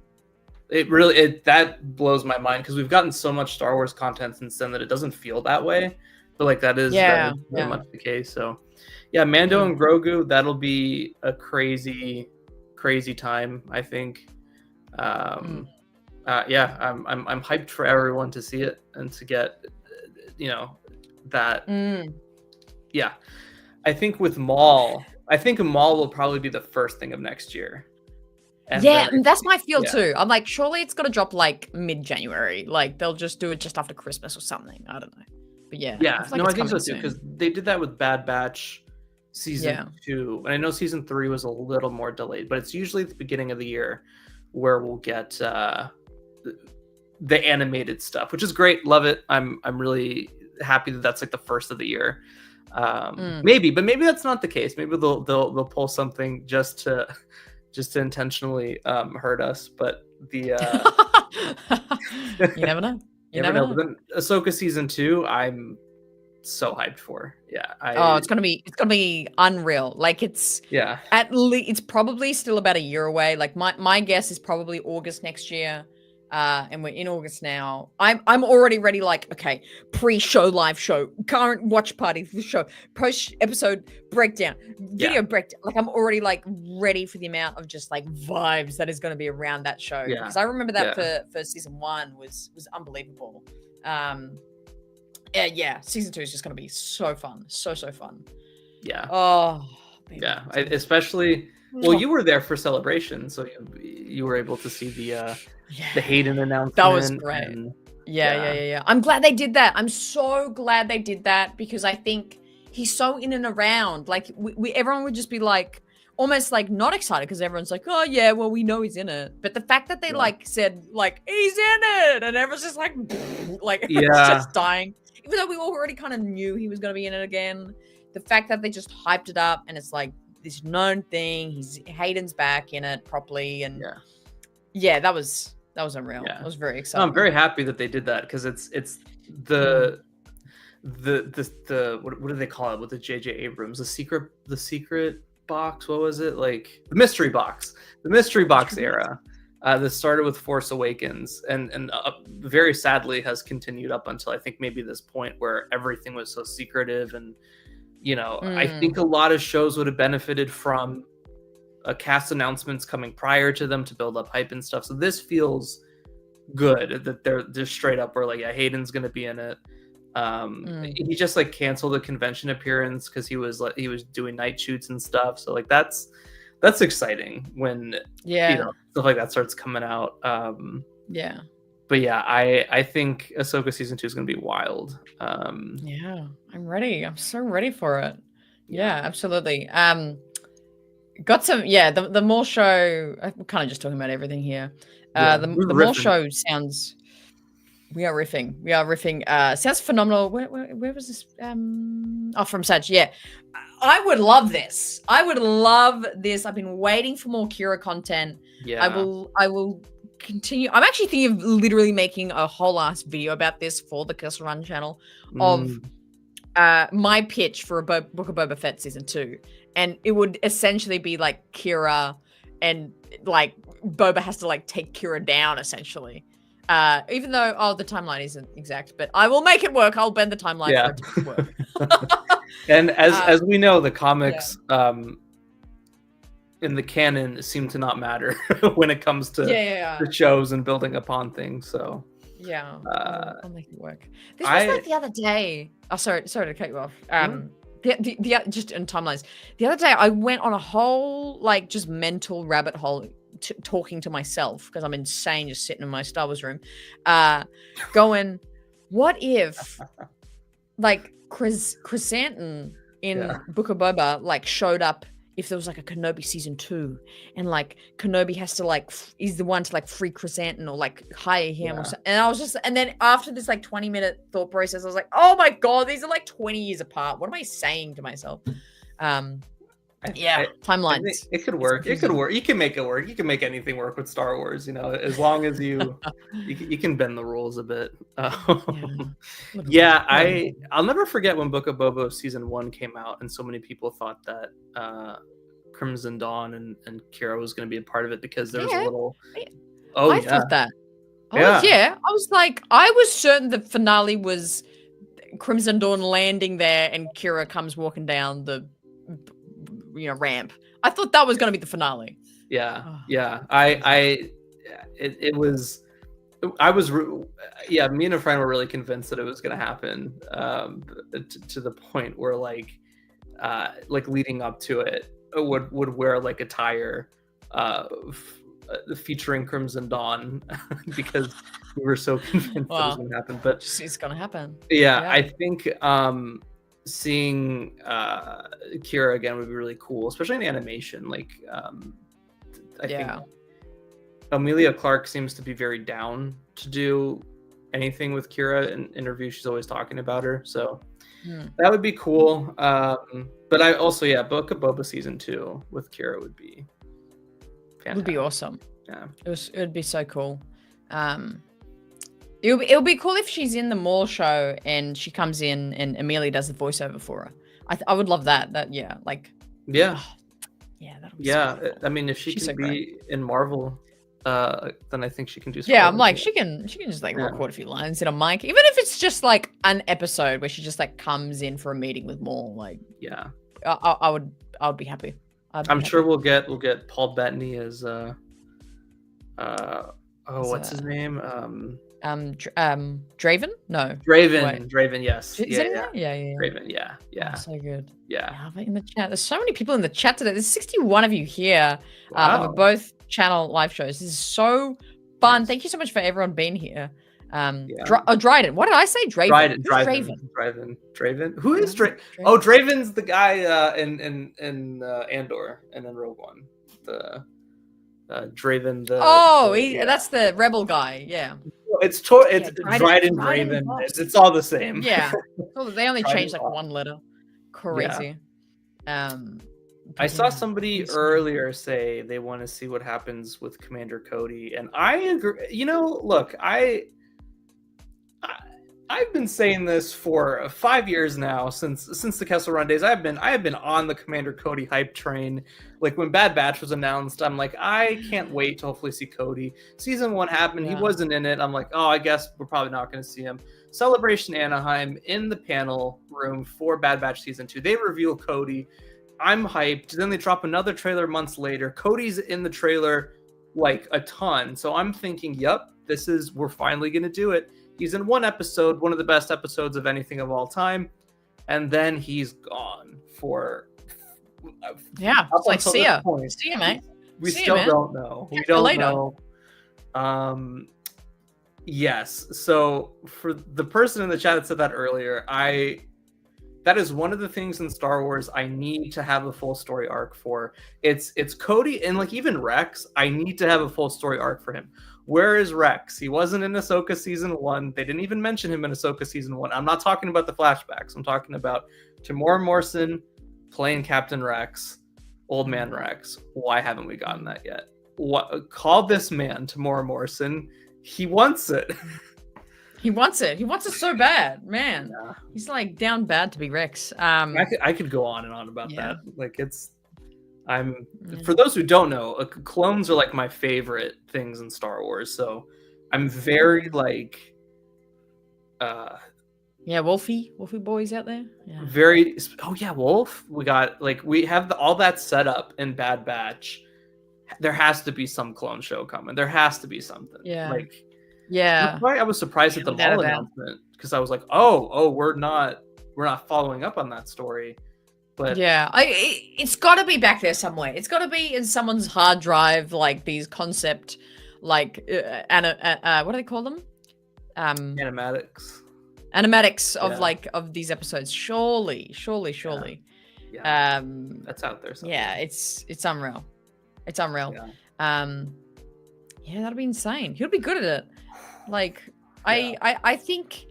blows my mind because we've gotten so much Star Wars content since then that it doesn't feel that way. But like that is very much the case. So yeah, Mando and Grogu, that'll be a crazy time, I think. I'm hyped for everyone to see it and to get that. Yeah, I think with Maul will probably be the first thing of next year. And that's my feel too. I'm like, surely it's gonna drop like mid-January. Like they'll just do it just after Christmas or something. I don't know. But I think so too, because they did that with Bad Batch season 2, and I know season 3 was a little more delayed, but it's usually at the beginning of the year where we'll get the animated stuff, which is great. Love it. I'm really happy that that's like the first of the year. Maybe that's not the case. Maybe they'll pull something just to intentionally hurt us. But the you never know. You never know. But then Ahsoka season 2, I'm so hyped for. Yeah. It's gonna be unreal. Like it's at least it's probably still about a year away. Like my guess is probably August next year. And we're in August now. I'm already ready. Like, okay, pre-show, live show, current watch party for the show, post episode breakdown, video breakdown. Like, I'm already like ready for the amount of just like vibes that is going to be around that show. Because I remember that for season 1 was unbelievable. Season 2 is just going to be so fun, so fun. Yeah. Oh. Baby. Yeah, especially. Well, you were there for Celebration, so you were able to see the Hayden announcement. That was great. Yeah. I'm glad they did that. I'm so glad they did that because I think he's so in and around. Like everyone would just be like, almost like not excited because everyone's like, oh yeah, well we know he's in it. But the fact that they like said like he's in it, and everyone's just like just dying, even though we already kind of knew he was going to be in it again. The fact that they just hyped it up and it's like this known thing. Hayden's back in it properly, and that was unreal. I was very excited. I'm very happy that they did that because it's the what do they call it with the J.J. Abrams, the secret box? What was it, like the mystery box era that started with Force Awakens and very sadly has continued up until I think maybe this point where everything was so secretive. And I think a lot of shows would have benefited from cast announcements coming prior to them to build up hype and stuff. So this feels good that they're just straight up where like, Hayden's going to be in it. He just like canceled a convention appearance because he was doing night shoots and stuff. So like that's exciting when stuff like that starts coming out. But I think Ahsoka season 2 is going to be wild. I'm ready. I'm so ready for it. Yeah, absolutely. Got some. The Maul show. We're kind of just talking about everything here. The Maul show sounds. We are riffing. Sounds phenomenal. Where was this? From Sag. Yeah, I would love this. I've been waiting for more Kira content. Yeah, I will continue. I'm actually thinking of literally making a whole ass video about this for the Kessel Run channel of my pitch for a Book of Boba Fett season 2, and it would essentially be like Kira, and like Boba has to like take Kira down essentially. Even though the timeline isn't exact, but I will make it work. I'll bend the timeline for it to work. And as we know, the comics in the canon seem to not matter when it comes to the shows and building upon things. So I'll make it work. This was like the other day. Oh, sorry to cut you off. The just in timelines. The other day, I went on a whole like just mental rabbit hole. Talking to myself because I'm insane just sitting in my Star Wars room going, what if like Chrysanthemum in Book of Boba like showed up if there was like a Kenobi season 2 and like Kenobi has to like is the one to like free Chrysanthemum or like hire him or something. And I was just, and then after this like 20-minute thought process, I was like, oh my god, these are like 20 years apart. What am I saying to myself? Timelines. I think it could work. It could work. You can make it work. You can make anything work with Star Wars. You know, as long as you can bend the rules a bit. I'll never forget when Book of Boba season 1 came out, and so many people thought that Crimson Dawn and Kira was going to be a part of it because there was a little. I thought that. I was like, I was certain the finale was Crimson Dawn landing there and Kira comes walking down the ramp. I thought that was going to be the finale. Me and a friend were really convinced that it was going to happen, to the point where like leading up to it would wear like attire featuring Crimson Dawn because we were so convinced that was going to happen. But it's going to happen. I think seeing Kira again would be really cool, especially in animation. Like I think Emilia Clarke seems to be very down to do anything with Kira. In interviews she's always talking about her, so that would be cool. But I also Book of Boba season 2 with Kira would be fantastic. Would be awesome. It would be so cool. It'll be cool if she's in the Maul show and she comes in and Amelia does the voiceover for her. I would love that. That'll be so cool. I mean, if she's can be in Marvel, then I think she can do. I'm like she can just like record a few lines in a mic, even if it's just like an episode where she just like comes in for a meeting with Maul. Like I would be happy. I'm sure we'll get Paul Bettany as what's his name? Draven? No. Draven, yes. Is that yeah. Draven, yeah. Oh, so good. Yeah. In the chat. There's so many people in the chat today. There's 61 of you here for both channel live shows. This is so fun. Thank you so much for everyone being here. Dryden. What did I say? Draven. Draven. Who is Draven? Oh, Draven's the guy in Andor and then Rogue One. The Draven. That's the rebel guy. Yeah. It's Dryden Draven. It's all the same. Yeah. They only changed like one letter. Crazy. I saw somebody earlier say they want to see what happens with Commander Cody, and I agree. Look, I've been saying this for 5 years now, since the Kessel Run days. I have been on the Commander Cody hype train. Like when Bad Batch was announced, I'm like, I can't wait to hopefully see Cody. Season 1 happened, he wasn't in it. I'm like, I guess we're probably not going to see him. Celebration Anaheim, in the panel room for Bad Batch Season 2, they reveal Cody. I'm hyped. Then they drop another trailer months later. Cody's in the trailer like a ton. So I'm thinking, yep, we're finally going to do it. He's in one episode, one of the best episodes of anything of all time, and then he's gone for It's like see ya, mate. We still don't know. We don't know. Yes. So for the person in the chat that said that earlier, that is one of the things in Star Wars I need to have a full story arc for. It's Cody and like even Rex. I need to have a full story arc for him. Where is Rex? He wasn't in Ahsoka season 1. They didn't even mention him in Ahsoka season 1. I'm not talking about the flashbacks. I'm talking about Tamora Morrison playing Captain Rex, Old Man Rex. Why haven't we gotten that yet? Call this man, Tamora Morrison. He wants it. He wants it. He wants it so bad, man. Yeah. He's like down bad to be Rex. I could go on and on about that. Like for those who don't know, clones are like my favorite things in Star Wars. So I'm very like, Wolfie boys out there. Yeah. Very. Wolf. We have all that set up in Bad Batch. There has to be some clone show coming. There has to be something. Yeah. I was surprised at the Maul announcement because I was like, we're not following up on that story. But it's got to be back there somewhere. It's got to be in someone's hard drive, like these concept, like what do they call them? Animatics of these episodes. Surely. Yeah. That's out there somewhere. Yeah, it's unreal. It's unreal. Yeah. That'd be insane. He'll be good at it. Like I think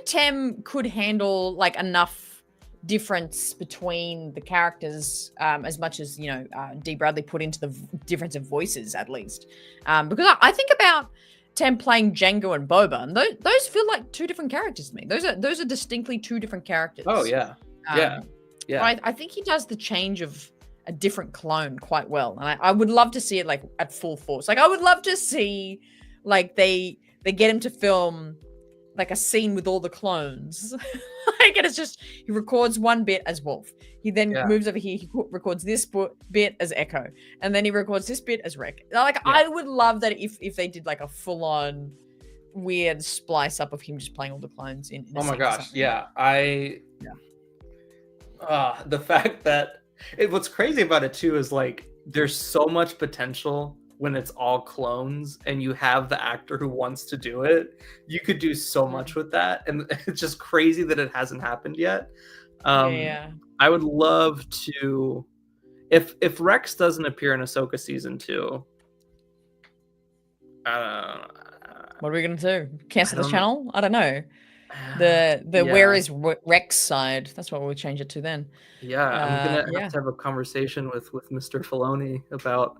Tem could handle like enough difference between the characters as much as D. Bradley put into the difference of voices, at least. Because I think about Tem playing Django and Boba, and those feel like two different characters to me. Those are distinctly two different characters. Oh yeah, yeah. I think he does the change of a different clone quite well, and I would love to see it like at full force. Like I would love to see like they get him to film like a scene with all the clones. Like, and it's just he records one bit as Wolf. He then moves over here. He records this bit as Echo, and then he records this bit as Wreck. Like, I would love that if they did like a full on weird splice up of him just playing all the clones in oh my gosh, yeah. The fact that what's crazy about it too is like there's so much potential when it's all clones and you have the actor who wants to do it. You could do so much with that, and it's just crazy that it hasn't happened yet. I would love to if Rex doesn't appear in Ahsoka season 2. What are we gonna do? Cancel the channel? I don't know. The where is Raeside? That's what we'll change it to then. Yeah, I'm gonna have to have a conversation with Mr. Filoni about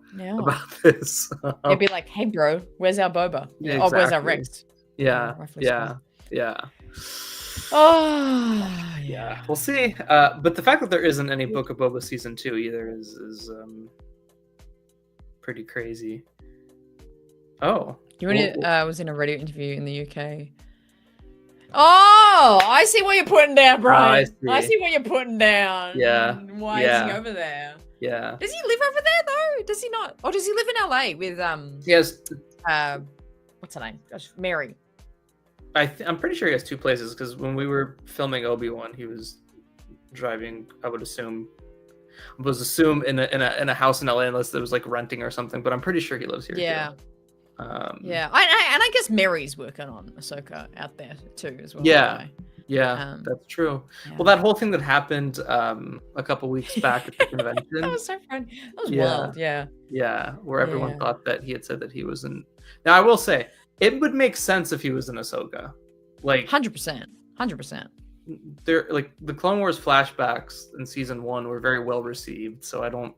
this. He'd be like, "Hey, bro, where's our Boba? Yeah, oh, where's our Rex?" Yeah. Oh, yeah. We'll see. But the fact that there isn't any Book of Boba season 2 either is pretty crazy. Oh, you was in a radio interview in the UK. Oh, I see what you're putting down, Brian. I see what you're putting down. Yeah. Why is he over there? Yeah. Does he live over there though? Does he not? Or does he live in LA with Yes. What's her name? Gosh, Mary. I'm pretty sure he has 2 places because when we were filming Obi-Wan, he was driving. I would assume in a house in LA unless it was like renting or something. But I'm pretty sure he lives here. Yeah. Too. I guess Mary's working on Ahsoka out there too as well. Yeah, that's true. Yeah. Well, that whole thing that happened a couple weeks back at the convention. That was so fun. That was wild. Yeah, where everyone thought that he had said that he was in. Now, I will say it would make sense if he was in Ahsoka, like 100%. There, like the Clone Wars flashbacks in season 1 were very well received, so I don't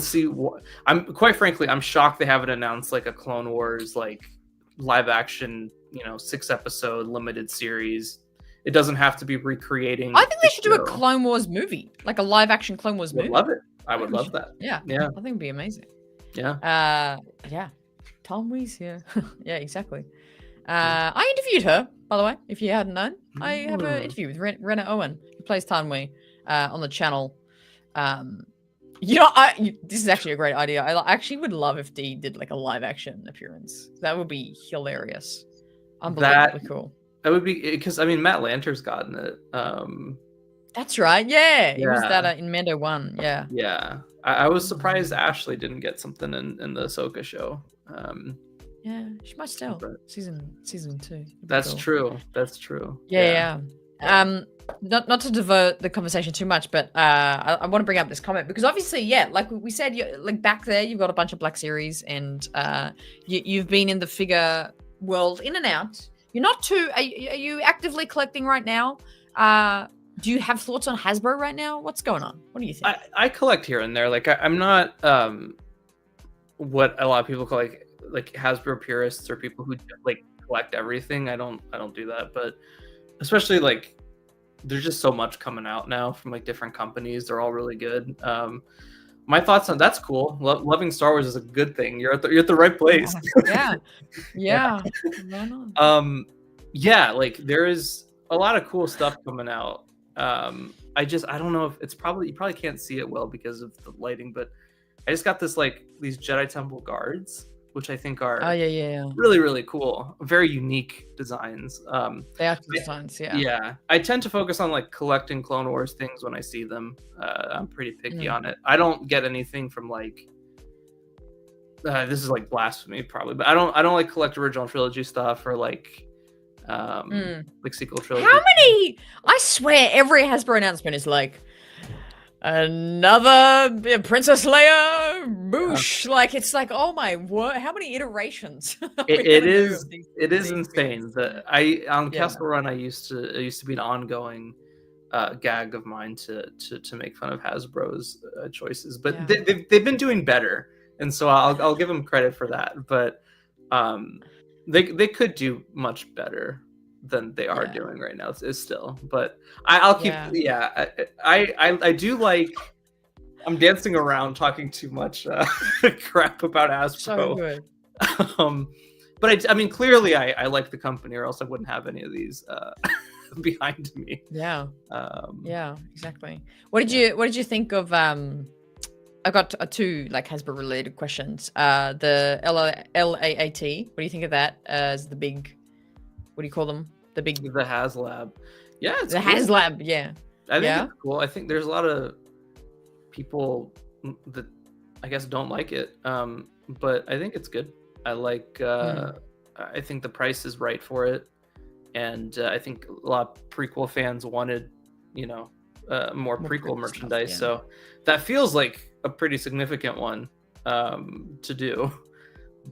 see what I'm shocked they haven't announced like a Clone Wars like live action, 6-episode limited series. It doesn't have to be recreating. I think they should do a Clone Wars movie, like a live action Clone Wars movie. I would love it. I would love that. Yeah. I think it'd be amazing. Yeah. Tom Wee's here. Yeah, exactly. I interviewed her, by the way, if you hadn't known. I have an interview with Rena Owen, who plays Tanwi, on the channel. This is actually a great idea. I actually would love if Dee did like a live action appearance. That would be hilarious. Unbelievably cool. That would be because Matt Lanter's gotten it. That's right. Yeah, he was that in Mando 1. Yeah. Yeah, I was surprised Ashley didn't get something in the Ahsoka show. Yeah, she might still. Season 2. That's true. That's true. Yeah. Not to divert the conversation too much, but I want to bring up this comment because obviously, like we said, like back there, you've got a bunch of Black Series, and you've been in the figure world in and out. You're not too. Are you actively collecting right now? Do you have thoughts on Hasbro right now? What's going on? What do you think? I collect here and there. Like I'm not what a lot of people call like Hasbro purists or people who like collect everything. I don't do that, but especially like there's just so much coming out now from like different companies. They're all really good. My thoughts on that's cool. Loving Star Wars is a good thing. You're at the right place. Yeah. Like there is a lot of cool stuff coming out. I don't know if it's probably you probably can't see it well because of the lighting, but I just got these Jedi Temple guards, which I think are really, really cool. Very unique designs. They are designs, Yeah. I tend to focus on like collecting Clone Wars things when I see them. I'm pretty picky on it. I don't get anything from like this is like blasphemy probably, but I don't like collect original trilogy stuff or like sequel trilogy. How many? I swear every Hasbro announcement is like another Princess Leia boosh. Like it's like, oh my word, how many iterations? It is insane. On Kessel Run, I used to be an ongoing gag of mine to make fun of Hasbro's choices, but Yeah. they've been doing better, and so I'll give them credit for that. But they could do much better than they are doing right now. It's still, but I'll keep. I do like. I'm dancing around talking too much crap about Hasbro. So good. But I mean, clearly I like the company, or else I wouldn't have any of these behind me. Yeah. Yeah, exactly. What did you think of I got two like Hasbro related questions. The LAAT. What do you think of that as the big, what do you call them? The HasLab. Yeah, it's the cool. HasLab, yeah. I think it's cool. I think there's a lot of people that I guess don't like it. But I think it's good. I like I think the price is right for it. And I think a lot of prequel fans wanted, more prequel merchandise. Stuff, So that feels like a pretty significant one to do.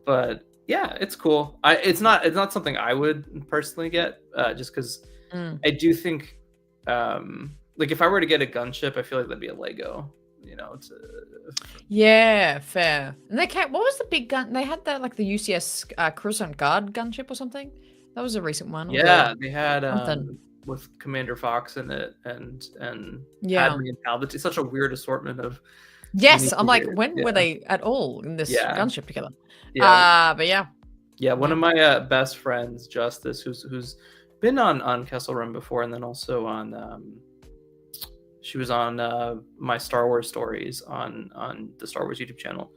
But yeah, it's cool. It's not something I would personally get, just because I do think like if I were to get a gunship, I feel like that'd be a Lego. Yeah, fair. And what was the big gun? They had that like the UCS Coruscant Guard gunship or something. That was a recent one. Yeah, they had with Commander Fox in it and Padme and Palpatine. Such a weird assortment of. Yes, I'm like, when were they at all in this gunship together? Yeah, but yeah. Yeah, one of my best friends, Justice, who's been on Kessel Run before, and then also on. She was on my Star Wars stories on the Star Wars YouTube channel.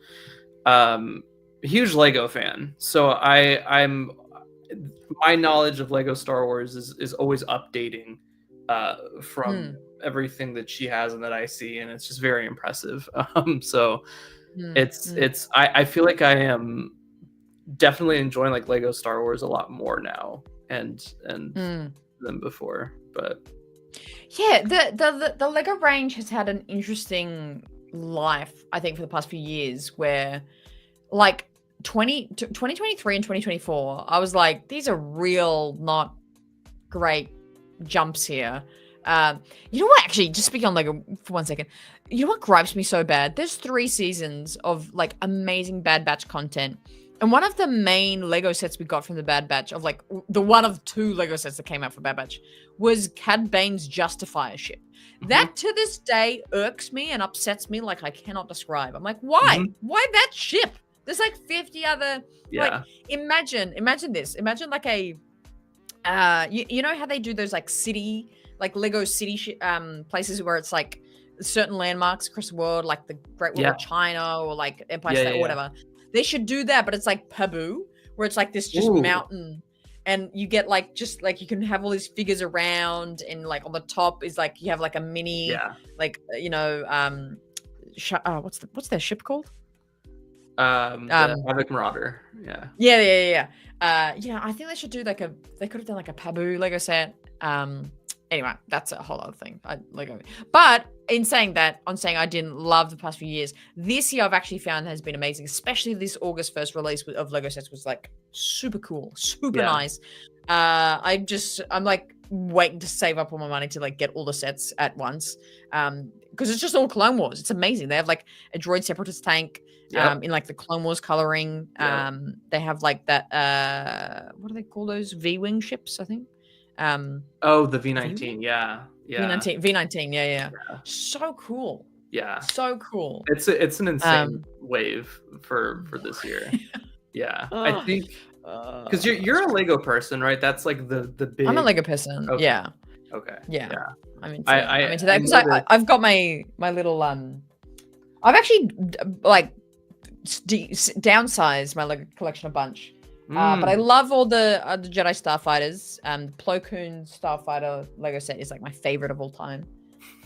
Huge Lego fan, so I'm. My knowledge of Lego Star Wars is always updating from everything that she has and that I see, and it's just very impressive. So I feel like I am definitely enjoying like Lego Star Wars a lot more now and than before. But yeah, the Lego range has had an interesting life, I think, for the past few years, where like 2023 and 2024, I was like, these are real not great jumps here. You know what, actually, just speaking on Lego for 1 second, you know what gripes me so bad? There's 3 seasons of like amazing Bad Batch content, and one of the main Lego sets we got from the Bad Batch, of like the one of 2 Lego sets that came out for Bad Batch, was Cad Bane's Justifier ship. That to this day irks me and upsets me like I cannot describe. I'm like, why? Why that ship? There's like 50 other, like, imagine this. Imagine like a, you know how they do those like city, like Lego city places where it's like certain landmarks across the world, like the Great Wall of China or like Empire State or whatever. They should do that, but it's like Pabu, where it's like this just mountain, and you get like, just like, you can have all these figures around, and like on the top is like, you have like a mini, like, what's their ship called? The Havoc Marauder. Yeah, I think they should do like they could have done like a Pabu Lego set. Anyway, that's a whole other thing. But in saying that, I'm saying I didn't love the past few years. This year I've actually found has been amazing, especially this August 1st release of Lego sets was like super cool, super nice. I'm like waiting to save up all my money to like get all the sets at once. Because it's just all Clone Wars. It's amazing. They have like a droid separatist tank in like the Clone Wars coloring. They have like that what do they call those? V-wing ships, I think. The V19, V19, yeah. So cool. Yeah. So cool. It's an insane wave for this year. I think because you're a Lego person, right? That's like the big. I'm a Lego person. Okay. Yeah. Okay. Yeah. I'm into that because I've got my little I've actually like downsized my Lego collection a bunch. But I love all the Jedi Starfighters. The Plo Koon Starfighter Lego set is like my favorite of all time.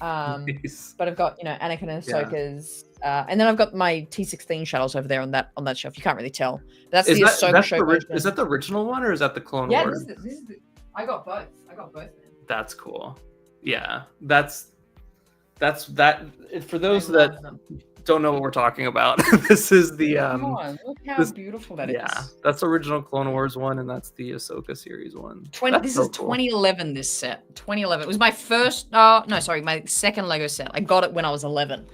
Nice. But I've got Anakin and Ahsoka's, and then I've got my T16 shuttles over there on that shelf. You can't really tell. But that's the Ahsoka show version. Is that the original one or is that the Clone Wars? Yeah, I got both. Man. That's cool. Yeah, that's that. For those that don't know what we're talking about. This is the Come on, look how beautiful that is. Yeah, that's the original Clone Wars one, and that's the Ahsoka series one. This is 2011. This set, 2011. It was my first. No, sorry, my second Lego set. I got it when I was 11,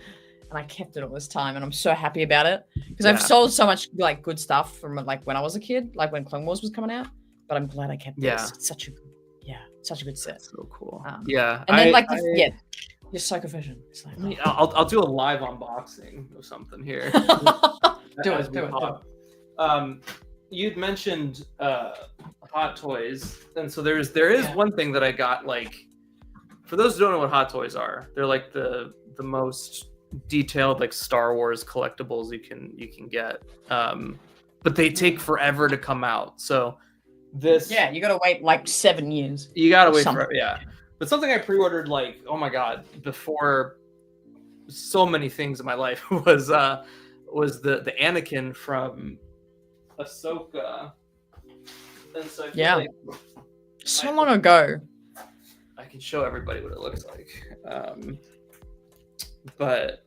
and I kept it all this time, and I'm so happy about it because I've sold so much like good stuff from like when I was a kid, like when Clone Wars was coming out. But I'm glad I kept this. It's such a good set. That's so cool. And then you're so efficient. It's like, I'll do a live unboxing of something here. do it. You'd mentioned Hot Toys, and so there is one thing that I got. Like, for those who don't know what Hot Toys are, they're like the most detailed like Star Wars collectibles you can get, but they take forever to come out. So you gotta wait like 7 years. You gotta wait forever, But something I pre-ordered, like, oh my god, before so many things in my life was the Anakin from Ahsoka. And so I feel like so long ago. I can show everybody what it looks like. But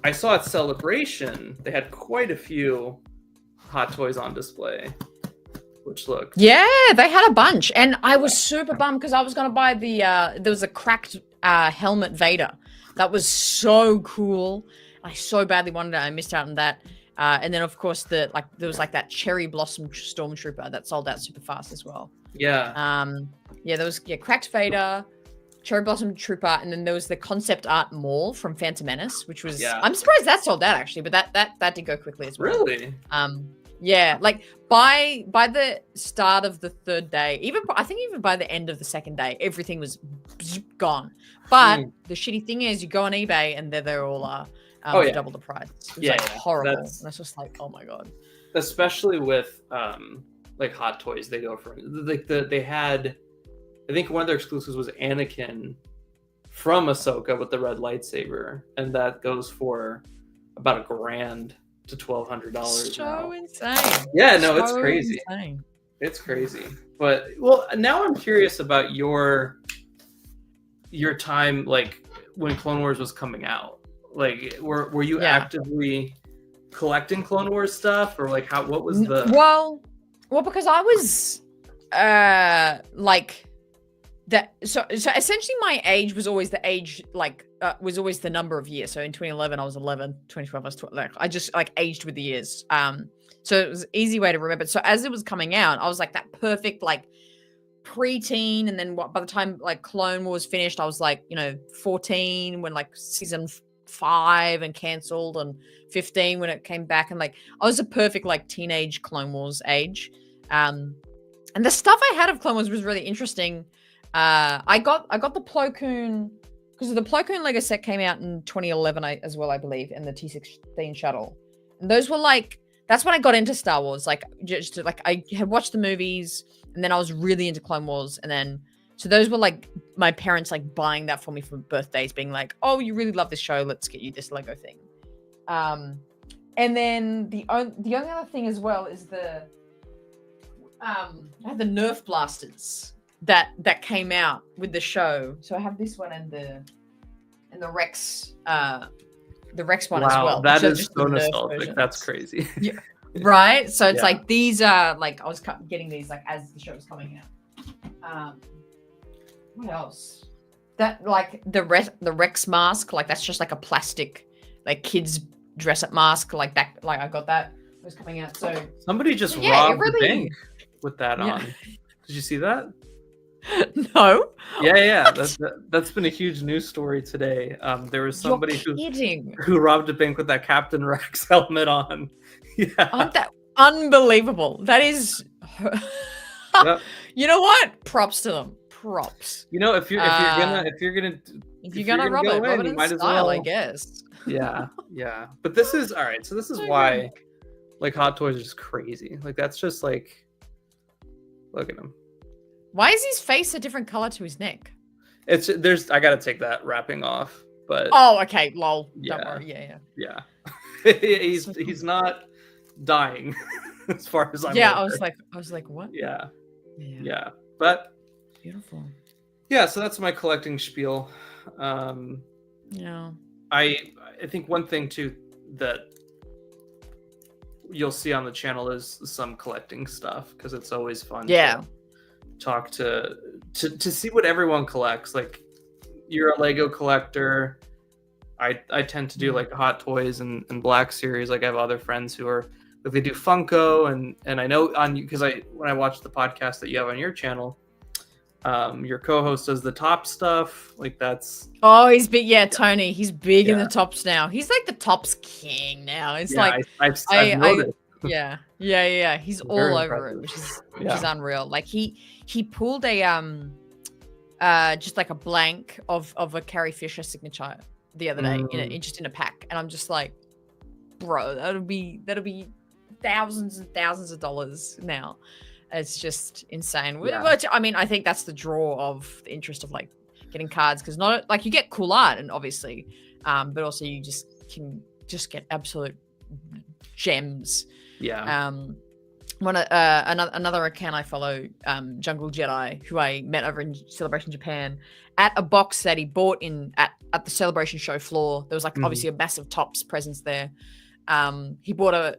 I saw at Celebration they had quite a few Hot Toys on display. Which looked they had a bunch, and I was super bummed because I was gonna buy there was a cracked helmet Vader that was so cool. I so badly wanted it. I missed out on that, and then of course there was like that cherry blossom stormtrooper that sold out super fast as well. There was cracked Vader, cherry blossom trooper, and then there was the concept art Maul from Phantom Menace, which was I'm surprised that sold out actually, but that did go quickly as well. Really? Like by the start of the third day, even by the end of the second day, everything was gone. But the shitty thing is, you go on eBay and they're all double the price. It's horrible. That's just like, oh my god. Especially with like Hot Toys, they go for like they had, I think one of their exclusives was Anakin from Ahsoka with the red lightsaber, and that goes for about $1,000 to $1,200. So insane. Yeah, no, it's crazy. Insane. It's crazy. But now I'm curious about your time, like when Clone Wars was coming out. Like, were you actively collecting Clone Wars stuff, or like what was the? Well, because I was like that. So essentially, my age was always the age was always the number of years. So in 2011, I was 11. 2012, I was 12. Like, I just like aged with the years. So it was an easy way to remember. So as it was coming out, I was like that perfect like preteen, and then by the time like Clone Wars finished, I was like 14 when like season 5 and cancelled, and 15 when it came back, and like I was a perfect like teenage Clone Wars age. And the stuff I had of Clone Wars was really interesting. I got the Plo Koon. Because the Plo Koon Lego set came out in 2011 as well, I believe, and the T-16 shuttle. And those were like, that's when I got into Star Wars. Like, just like I had watched the movies, and then I was really into Clone Wars. And then, so those were like my parents like buying that for me for birthdays, being like, "Oh, you really love this show. Let's get you this Lego thing." And then the only other thing as well is I had the Nerf blasters that came out with the show. So I have this one and the Rex one as well. That is so nostalgic. That's crazy. Yeah. Right? So it's like these are like I was getting these like as the show was coming out. What else? That like the Rex mask, like that's just like a plastic like kids dress up mask like that, like I got that was coming out. So somebody just robbed the bank with that on. Did you see that? No. Yeah. That's been a huge news story today. There was somebody who robbed a bank with that Captain Rex helmet on. Yeah. That unbelievable. That is. Yep. You know what? Props to them. Props. You know, if you're gonna rob it in might style, as well. I guess. Yeah. But this is all right. So this is why, like, Hot Toys are just crazy. Like, that's just like, look at him. Why is his face a different color to his neck? I gotta take that wrapping off, but okay, lol. Don't worry. Yeah. he's not dying as far as I'm aware. I was like, what? Yeah. But beautiful. Yeah, so that's my collecting spiel. I think one thing too that you'll see on the channel is some collecting stuff, because it's always fun to talk to see what everyone collects. Like, you're a Lego collector. I tend to do like Hot Toys and Black Series. Like, I have other friends who are, like, they do Funko, and I know on you, because when I watch the podcast that you have on your channel, your co-host does the top stuff. Like, that's he's big. Yeah, Tony, he's big in the tops now. He's like the tops king now. It's like I've noticed. Yeah. He's all over impressive. it, which is unreal. Like, he pulled a just like a blank of a Carrie Fisher signature the other day in a pack, and I'm just like, bro, that'll be thousands and thousands of dollars now. It's just insane. Which, I mean, I think that's the draw of the interest of like getting cards, because not like you get cool art, and obviously, but also you can get absolute gems. Another account I follow, Jungle Jedi, who I met over in Celebration Japan, at a box that he bought at the Celebration show floor. There was like obviously a massive Topps presence there. He bought I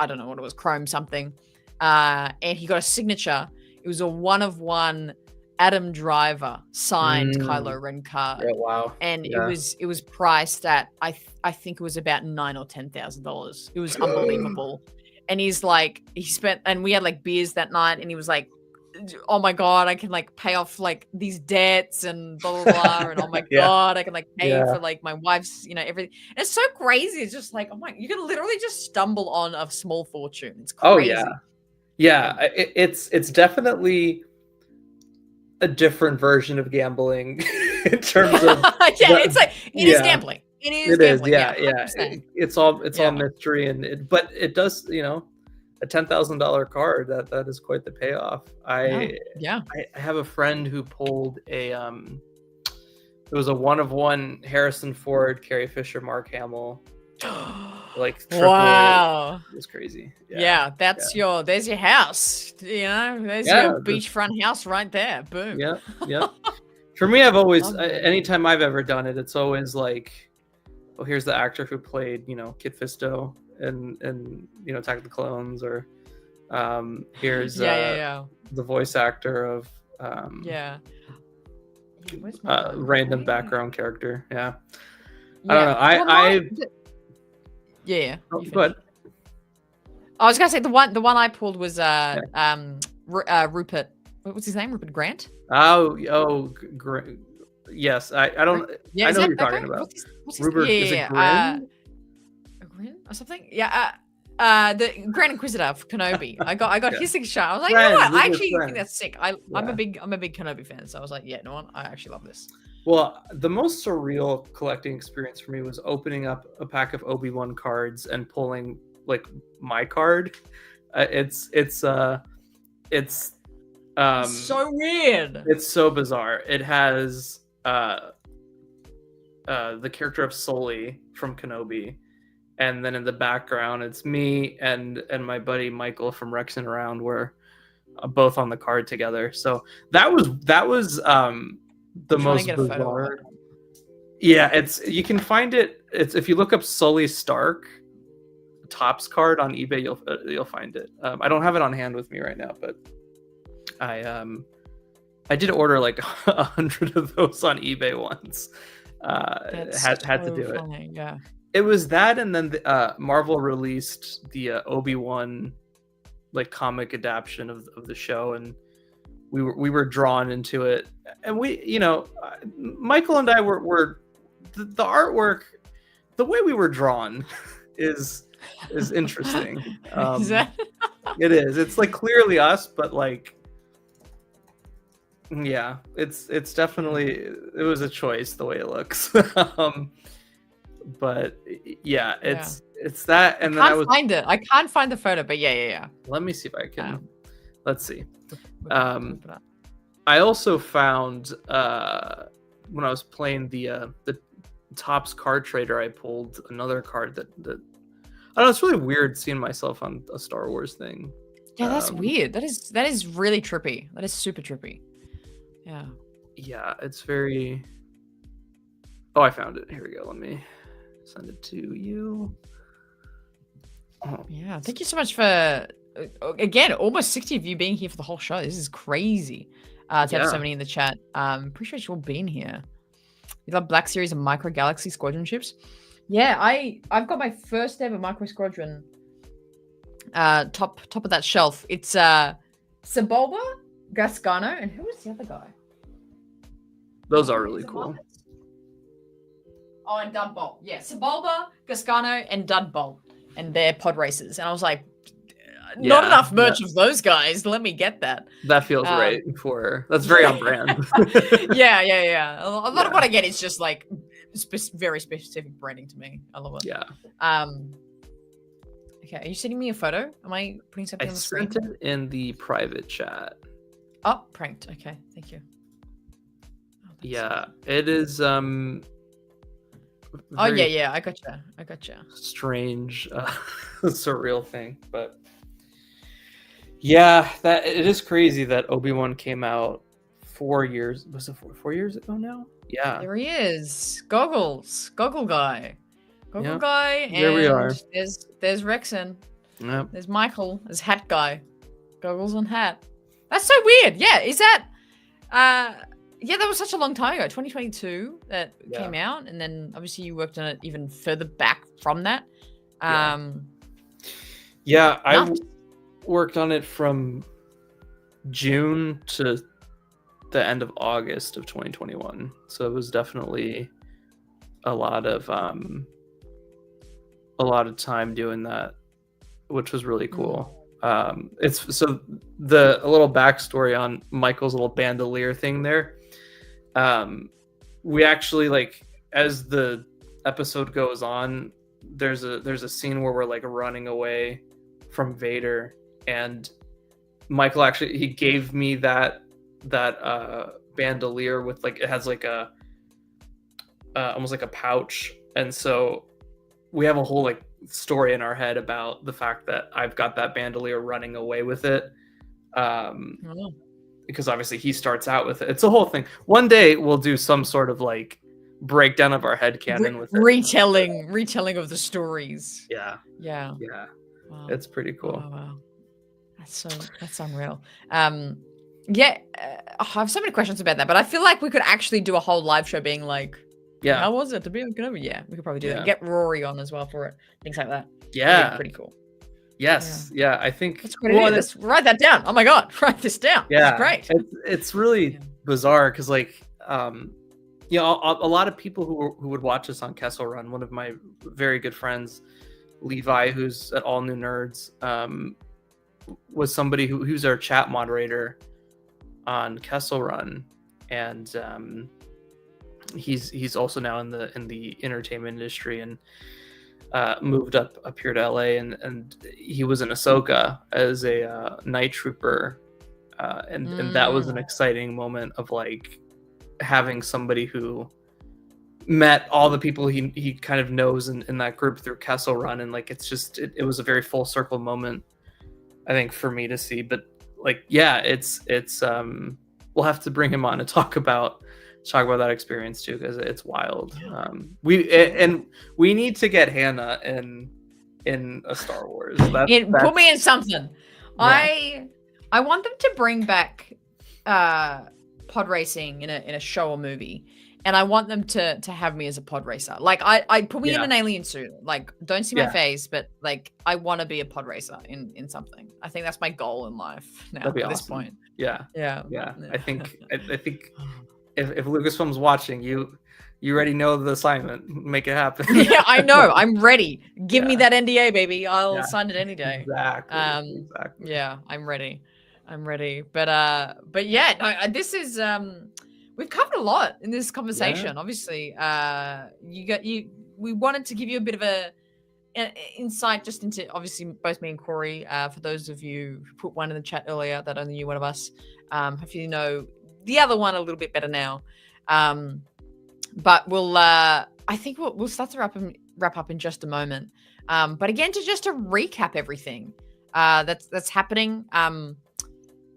don't know what it was, chrome something, and he got a signature. It was a 1-of-1 Adam Driver signed Kylo Ren card. Yeah, wow. And it was priced at I think it was about $9,000 or $10,000. It was unbelievable. And he's like, and we had like beers that night, and he was like, oh my God, I can like pay off like these debts and blah, blah, blah. And oh my God, I can like pay for like my wife's, everything. And it's so crazy. It's just like, oh my, you can literally just stumble on a small fortune. It's crazy. Oh yeah. It's definitely a different version of gambling in terms of it's like it is gambling. It is gambling. It's all mystery, but it does, a $10,000 card, that is quite the payoff. I have a friend who pulled it was a 1-of-1 Harrison Ford, Carrie Fisher, Mark Hamill. Like, wow, it was crazy. There's your house, there's your beachfront house right there. Boom. For me, I've always anytime I've ever done it, it's always like, well, here's the actor who played Kit Fisto and Attack of the Clones, or here's the voice actor of random background character. I don't know. Go ahead. I was gonna say the one I pulled was Rupert. What was his name? Rupert Grant. Yes, I don't. I know what you're talking about. What's his, Rupert, is it Grin? Grin or something? The Grand Inquisitor of Kenobi. I got his signature. I was like, you know what? I actually think that's sick. I'm a big Kenobi fan, so I was like, yeah, no, I actually love this. Well, the most surreal collecting experience for me was opening up a pack of Obi-Wan cards and pulling like my card. It's so weird. It's so bizarre. It has the character of Sully from Kenobi, and then in the background it's me and my buddy Michael from Rex and Around. We're both on the card together. So that was the most bizarre. You can find it. It's if you look up Sully Stark Topps card on eBay, you'll find it. I don't have it on hand with me right now, but I did order like 100 of those on eBay once. Had to do funny. it. Yeah, it was that, and then Marvel released the Obi-Wan like comic adaptation of the show, and we were drawn into it, and Michael and I were the artwork, the way we were drawn is interesting. It is. It's like clearly us, but like. Yeah, it's definitely, it was a choice the way it looks. But it's that, and I can't find the photo, but yeah. Let me see if I can. Let's see. I also found when I was playing the Topps card trader, I pulled another card that I don't know. It's really weird seeing myself on a Star Wars thing. Yeah, that's weird. That is really trippy. That is super trippy. Yeah, it's very. Oh, I found it. Here we go. Let me send it to you. Oh. Yeah, thank you so much for again almost 60 of you being here for the whole show. This is crazy. To have so many in the chat. Appreciate you all being here. You love Black Series and Micro Galaxy Squadron ships? Yeah, I've got my first ever Micro Squadron top of that shelf. It's Sebulba, Gasgano, and who was the other guy? Those are really cool. Oh, and Dudbolt. Yeah, Sebulba, Gasgano, and Dudbolt. And they're pod racers. And I was like, not enough merch of those guys. Let me get that. That feels right for... That's very on brand. Yeah. A lot of what I get is just like very specific branding to me. I love it. Yeah. Okay, are you sending me a photo? Am I putting something on the screen? I sent it in the private chat. Oh, pranked. Okay, thank you. It is... Oh, yeah. I gotcha. Strange, surreal thing, but... Yeah, that it is crazy that Obi-Wan came out 4 years. Was it 4 years ago now? Yeah. There he is. Goggle guy. Guy. And there we are. There's Rexon. Yep. There's Michael. There's Hat guy. Goggles and hat. That's so weird. Yeah, is that? Yeah, that was such a long time ago. 2022 that came out, and then obviously you worked on it even further back from that. Yeah, I worked on it from June to the end of August of 2021. So it was definitely a lot of time doing that, which was really cool. It's so a little backstory on Michael's little bandolier thing there. We actually, like, as the episode goes on, there's a scene where we're like running away from Vader, and Michael actually, he gave me that bandolier with, like, it has like a almost like a pouch, and so we have a whole like story in our head about the fact that I've got that bandolier running away with it, because obviously he starts out with it. It's a whole thing. One day we'll do some sort of like breakdown of our headcanon with it. Retelling of the stories. Yeah. Wow. It's pretty cool. Wow. That's unreal. I have so many questions about that, but I feel like we could actually do a whole live show being like, how was it to be on Kenobi? Yeah, we could probably do that. Get Rory on as well for it. Things like that. Yeah. Pretty cool. Yes. Yeah, I think... Let's write that down. Oh my God, write this down. Yeah. That's great. It's really bizarre because, like, a lot of people who would watch us on Kessel Run, one of my very good friends, Levi, who's at All New Nerds, was somebody who's our chat moderator on Kessel Run, and he's also now in the entertainment industry, and moved up here to LA, and he was in Ahsoka as a night trooper, and that was an exciting moment of like having somebody who met all the people he kind of knows in that group through Kessel Run, and like it's just it was a very full circle moment, I think, for me to see. But like, yeah, it's we'll have to bring him on to talk about that experience too, because it's wild. We need to get Hannah in a Star Wars. Put me in something. Yeah. I want them to bring back pod racing in a show or movie, and I want them to have me as a pod racer. Like I put me in an alien suit. Like, don't see my face, but like I want to be a pod racer in something. I think that's my goal in life now at this point. Yeah. Yeah. I think if Lucasfilm's watching, you already know the assignment. Make it happen. Yeah, I know. I'm ready. Give me that NDA, baby. I'll sign it any day. Exactly. Yeah, I'm ready. But yeah, this is we've covered a lot in this conversation. Yeah. Obviously, we wanted to give you a bit of an insight just into, obviously, both me and Corey. For those of you who put one in the chat earlier that only knew one of us, hopefully you know the other one a little bit better now. But we'll I think we'll start to wrap up in just a moment. But again, just to recap everything that's happening.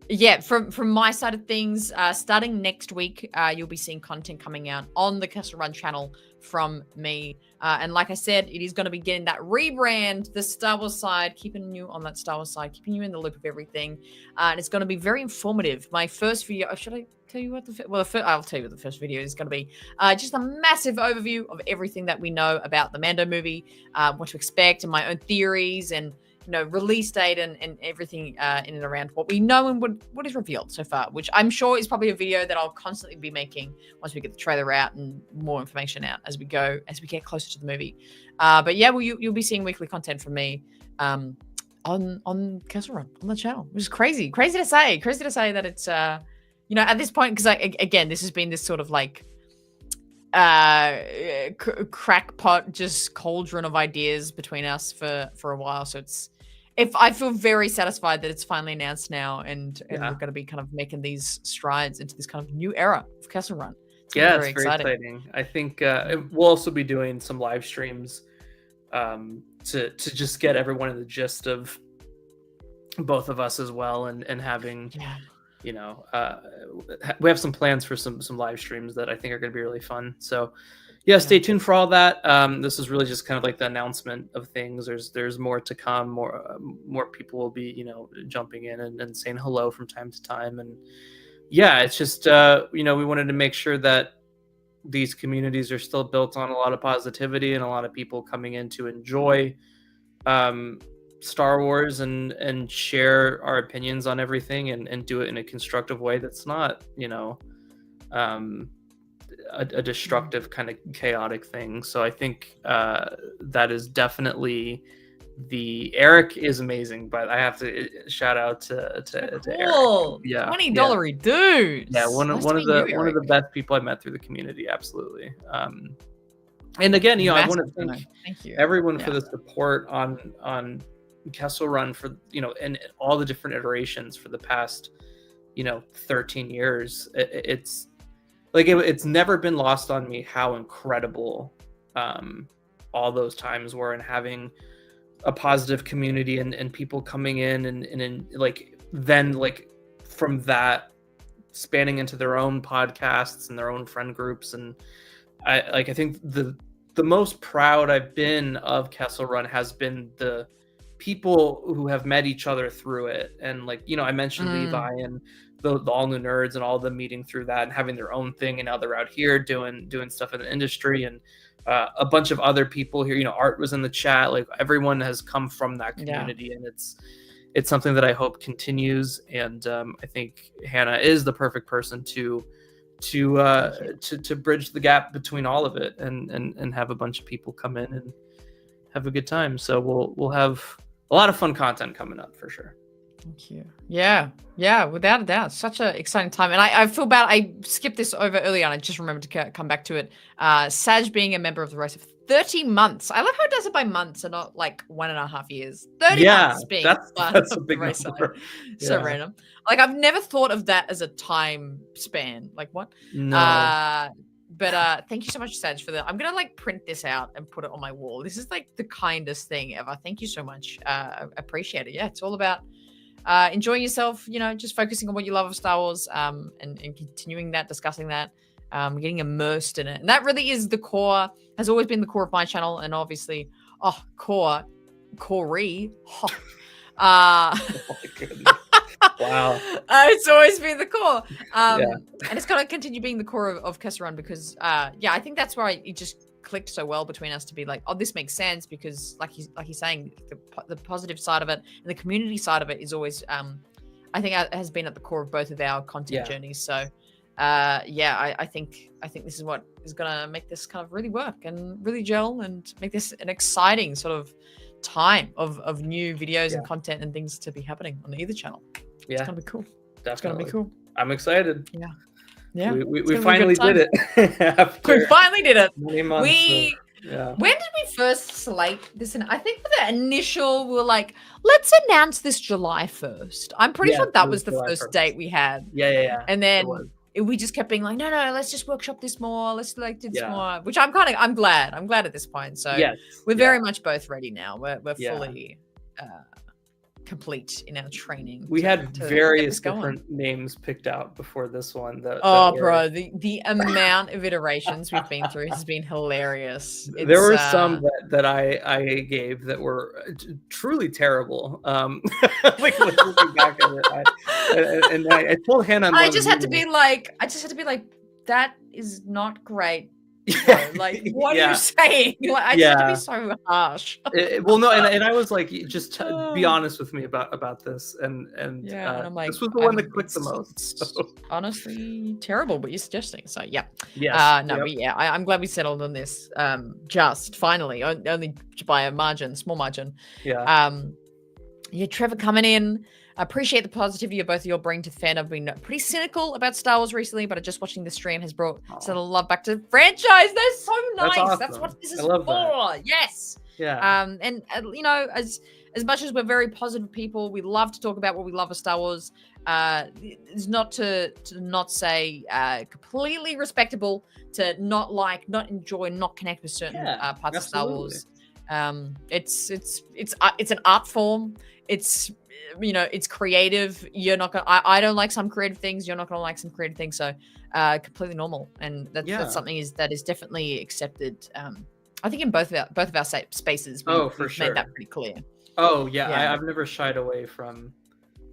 yeah, from my side of things, starting next week, you'll be seeing content coming out on the Kessel Run channel from me. And like I said, it is going to be getting that rebrand, the Star Wars side, keeping you on that Star Wars side, keeping you in the loop of everything. And it's going to be very informative. My first video, should I tell you what I'll tell you what the first video is going to be. Just a massive overview of everything that we know about the Mando movie, what to expect, and my own theories, and release date and everything in and around what we know and what is revealed so far, which I'm sure is probably a video that I'll constantly be making once we get the trailer out and more information out as we get closer to the movie. But yeah, you'll be seeing weekly content from me on Kessel Run on the channel, which is crazy to say that it's at this point, because again, this has been this sort of like crackpot, just cauldron of ideas between us for a while. So I feel very satisfied that it's finally announced now, and we're going to be kind of making these strides into this kind of new era of Kessel Run. It's very exciting. I think we'll also be doing some live streams to just get everyone in the gist of both of us as well, and having we have some plans for some live streams that I think are going to be really fun. So stay tuned for all that. This is really just kind of like the announcement of things. There's more to come. More people will be jumping in and saying hello from time to time. And it's just we wanted to make sure that these communities are still built on a lot of positivity and a lot of people coming in to enjoy Star Wars and share our opinions on everything and do it in a constructive way that's not a destructive kind of chaotic thing. So I think that is definitely Eric is amazing, but I have to shout out to Eric. Yeah, $20 dude. Yeah, one of the best people I met through the community. Absolutely. And again, I want to thank everyone for the support on Kessel Run for and all the different iterations for the past 13 years. It's like it's never been lost on me how incredible all those times were, and having a positive community and people coming in and then from that spanning into their own podcasts and their own friend groups. And I think the most proud I've been of Kessel Run has been the people who have met each other through it. And I mentioned Levi and the All New Nerds and all of them meeting through that and having their own thing, and now they're out here doing stuff in the industry, and a bunch of other people here. Art was in the chat. Everyone has come from that community, and it's something that I hope continues. And I think Hannah is the perfect person to bridge the gap between all of it and have a bunch of people come in and have a good time. So we'll have a lot of fun content coming up for sure. Thank you. Yeah, without a doubt. Such an exciting time. And I feel bad. I skipped this over earlier, and I just remembered to come back to it. Saj being a member of the race of 30 months. I love how it does it by months and not 1.5 years. 30 months being that's a big number. So random. I've never thought of that as a time span. What? No. But thank you so much, Saj, for that. I'm gonna print this out and put it on my wall. This is the kindest thing ever. Thank you so much. I appreciate it. Yeah, it's all about enjoying yourself, just focusing on what you love of Star Wars, and continuing that, discussing that, getting immersed in it. And that really is the core, has always been the core of my channel. And obviously, Corey. Oh my goodness. Wow. It's always been the core. And it's going to continue being the core of Kessel Run because, I think that's where it just clicked so well between us to be this makes sense, because like he's saying, the positive side of it and the community side of it is always, I think has been at the core of both of our content journeys. So, I think this is what is going to make this kind of really work and really gel and make this an exciting sort of time of new videos and content and things to be happening on either channel. It's gonna be cool. Definitely. It's gonna be cool. I'm excited. Yeah. We finally did it. We finally did it. Many months. When did we first slate this? I think for the initial, we were let's announce this July 1st. I'm pretty sure that was the first date we had. Yeah. And then we just kept being no, let's just workshop this more. Let's do this more. Which I'm glad. I'm glad at this point. So we're very much both ready now. We're fully complete in our training. We had to various get this going. different names picked out before this one. Bro, the amount of iterations we've been through has been hilarious. There were some that I gave that were truly terrible. Like looking back at it, and I told Hannah. I just had to be like, that is not great. Yeah. Like, what are you saying? Like, I just have to be so harsh. Well, no, and I was like, just be honest with me about this, and and I'm like, this was the one that clicked the most. So. Honestly, terrible what you're suggesting. So yeah, but I'm glad we settled on this. Just finally, only by a margin, small margin. Trevor coming in. I appreciate the positivity of both of you bring to the fan. I've been pretty cynical about Star Wars recently, but just watching the stream has brought some love back to the franchise. They're so nice. Awesome. That's what this is for. That. Yes. Yeah. And you know, as much as we're very positive people, we love to talk about what we love of Star Wars. It's not to not say completely respectable to not like, not enjoy, not connect with certain parts of Star Wars. It's an art form. It's, you know, it's creative. You're not gonna. I don't like some creative things. You're not gonna like some creative things. So, completely normal, and that's something that is definitely accepted. I think in both of our spaces, we've made that pretty clear. Oh yeah, I've never shied away from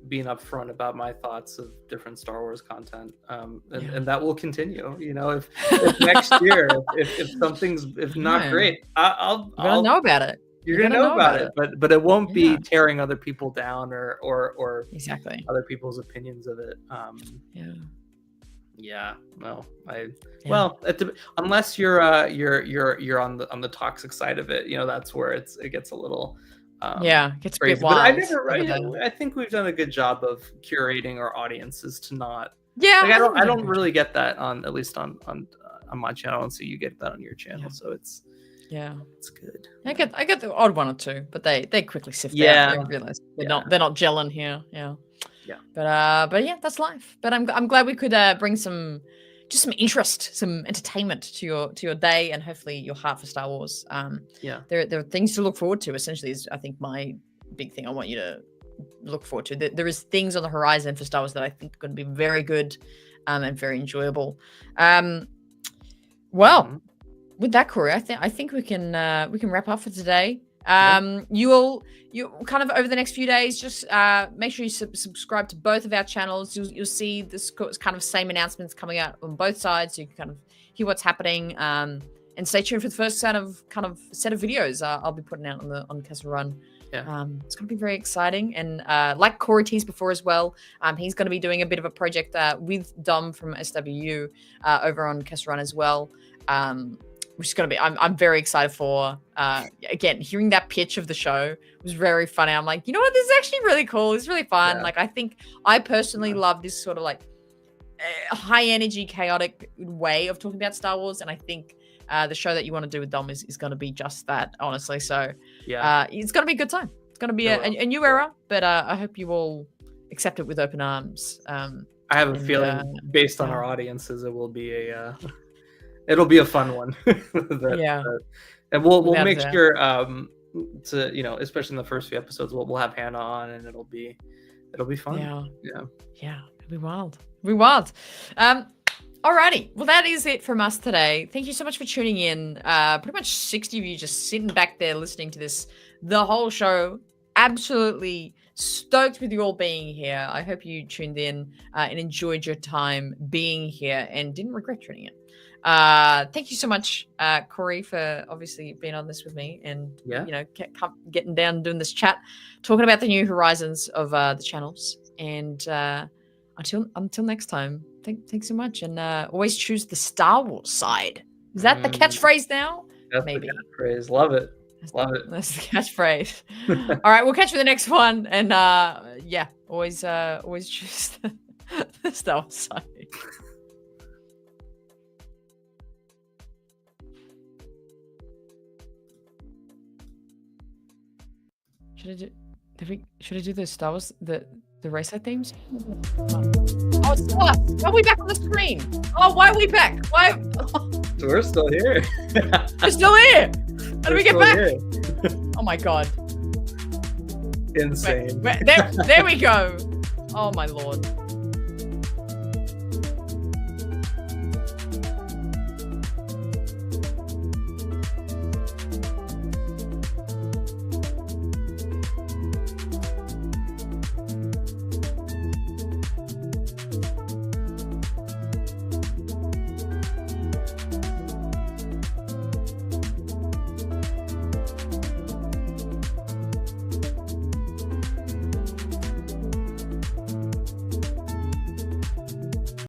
being upfront about my thoughts of different Star Wars content, and that will continue. You know, if next year, if something's not great, I'll know about it. You're gonna know about it, but it won't be tearing other people down or exactly other people's opinions of it. Well, unless you're on the toxic side of it, you know, that's where it gets a little it gets crazy. A bit wild. But I think we've done a good job of curating our audiences to not. Yeah, like, I don't really get that at least on my channel, and so you get that on your channel, so it's. Yeah, it's good. I get the odd one or two, but they quickly sift out. They realize they're not gelling here. Yeah. But yeah, that's life. But I'm glad we could bring some interest, some entertainment to your day, and hopefully your heart for Star Wars. There are things to look forward to. Essentially, is I think my big thing I want you to look forward to. There is things on the horizon for Star Wars that I think are going to be very good, and very enjoyable. With that, Corey, I think we can wrap up for today. You kind of over the next few days, just make sure you subscribe to both of our channels. You'll see this kind of same announcements coming out on both sides, so you can kind of hear what's happening. And stay tuned for the first set of videos I'll be putting out on Kessel Run. It's going to be very exciting, and like Corey teased before as well, he's going to be doing a bit of a project with Dom from SWU over on Kessel Run as well. Which is going to be, I'm very excited for. Again, hearing that pitch of the show was very funny. I'm like, you know what? This is actually really cool. It's really fun. Like, I think I personally love this sort of like high energy, chaotic way of talking about Star Wars. And I think the show that you want to do with Dom is going to be just that, honestly. So it's going to be a good time. It's going to be a new era, but I hope you all accept it with open arms. I have a feeling based on our audiences, it will be it'll be a fun one. And we'll make sure to, you know, especially in the first few episodes, we'll have Hannah on, and it'll be fun. It'll be wild. Alrighty, well, that is it from us today. Thank you so much for tuning in. Pretty much 60 of you just sitting back there listening to this the whole show. Absolutely stoked with you all being here. I hope you tuned in and enjoyed your time being here and didn't regret tuning in. Thank you so much, Corey, for obviously being on this with me, and you know, getting down and doing this chat, talking about the new horizons of the channels. And until next time, thanks so much, and always choose the Star Wars side. Is that the catchphrase now? That's maybe the catchphrase. Love it. That's the catchphrase. All right, we'll catch you in the next one, and always choose the Star Wars side. Should I do the Star Wars, the Raeside themes? Oh, it's us. Why are we back on the screen? Oh, why are we back? Why? We're still here. We're still here. How do we get back? Oh my god. Insane. There we go. Oh my lord.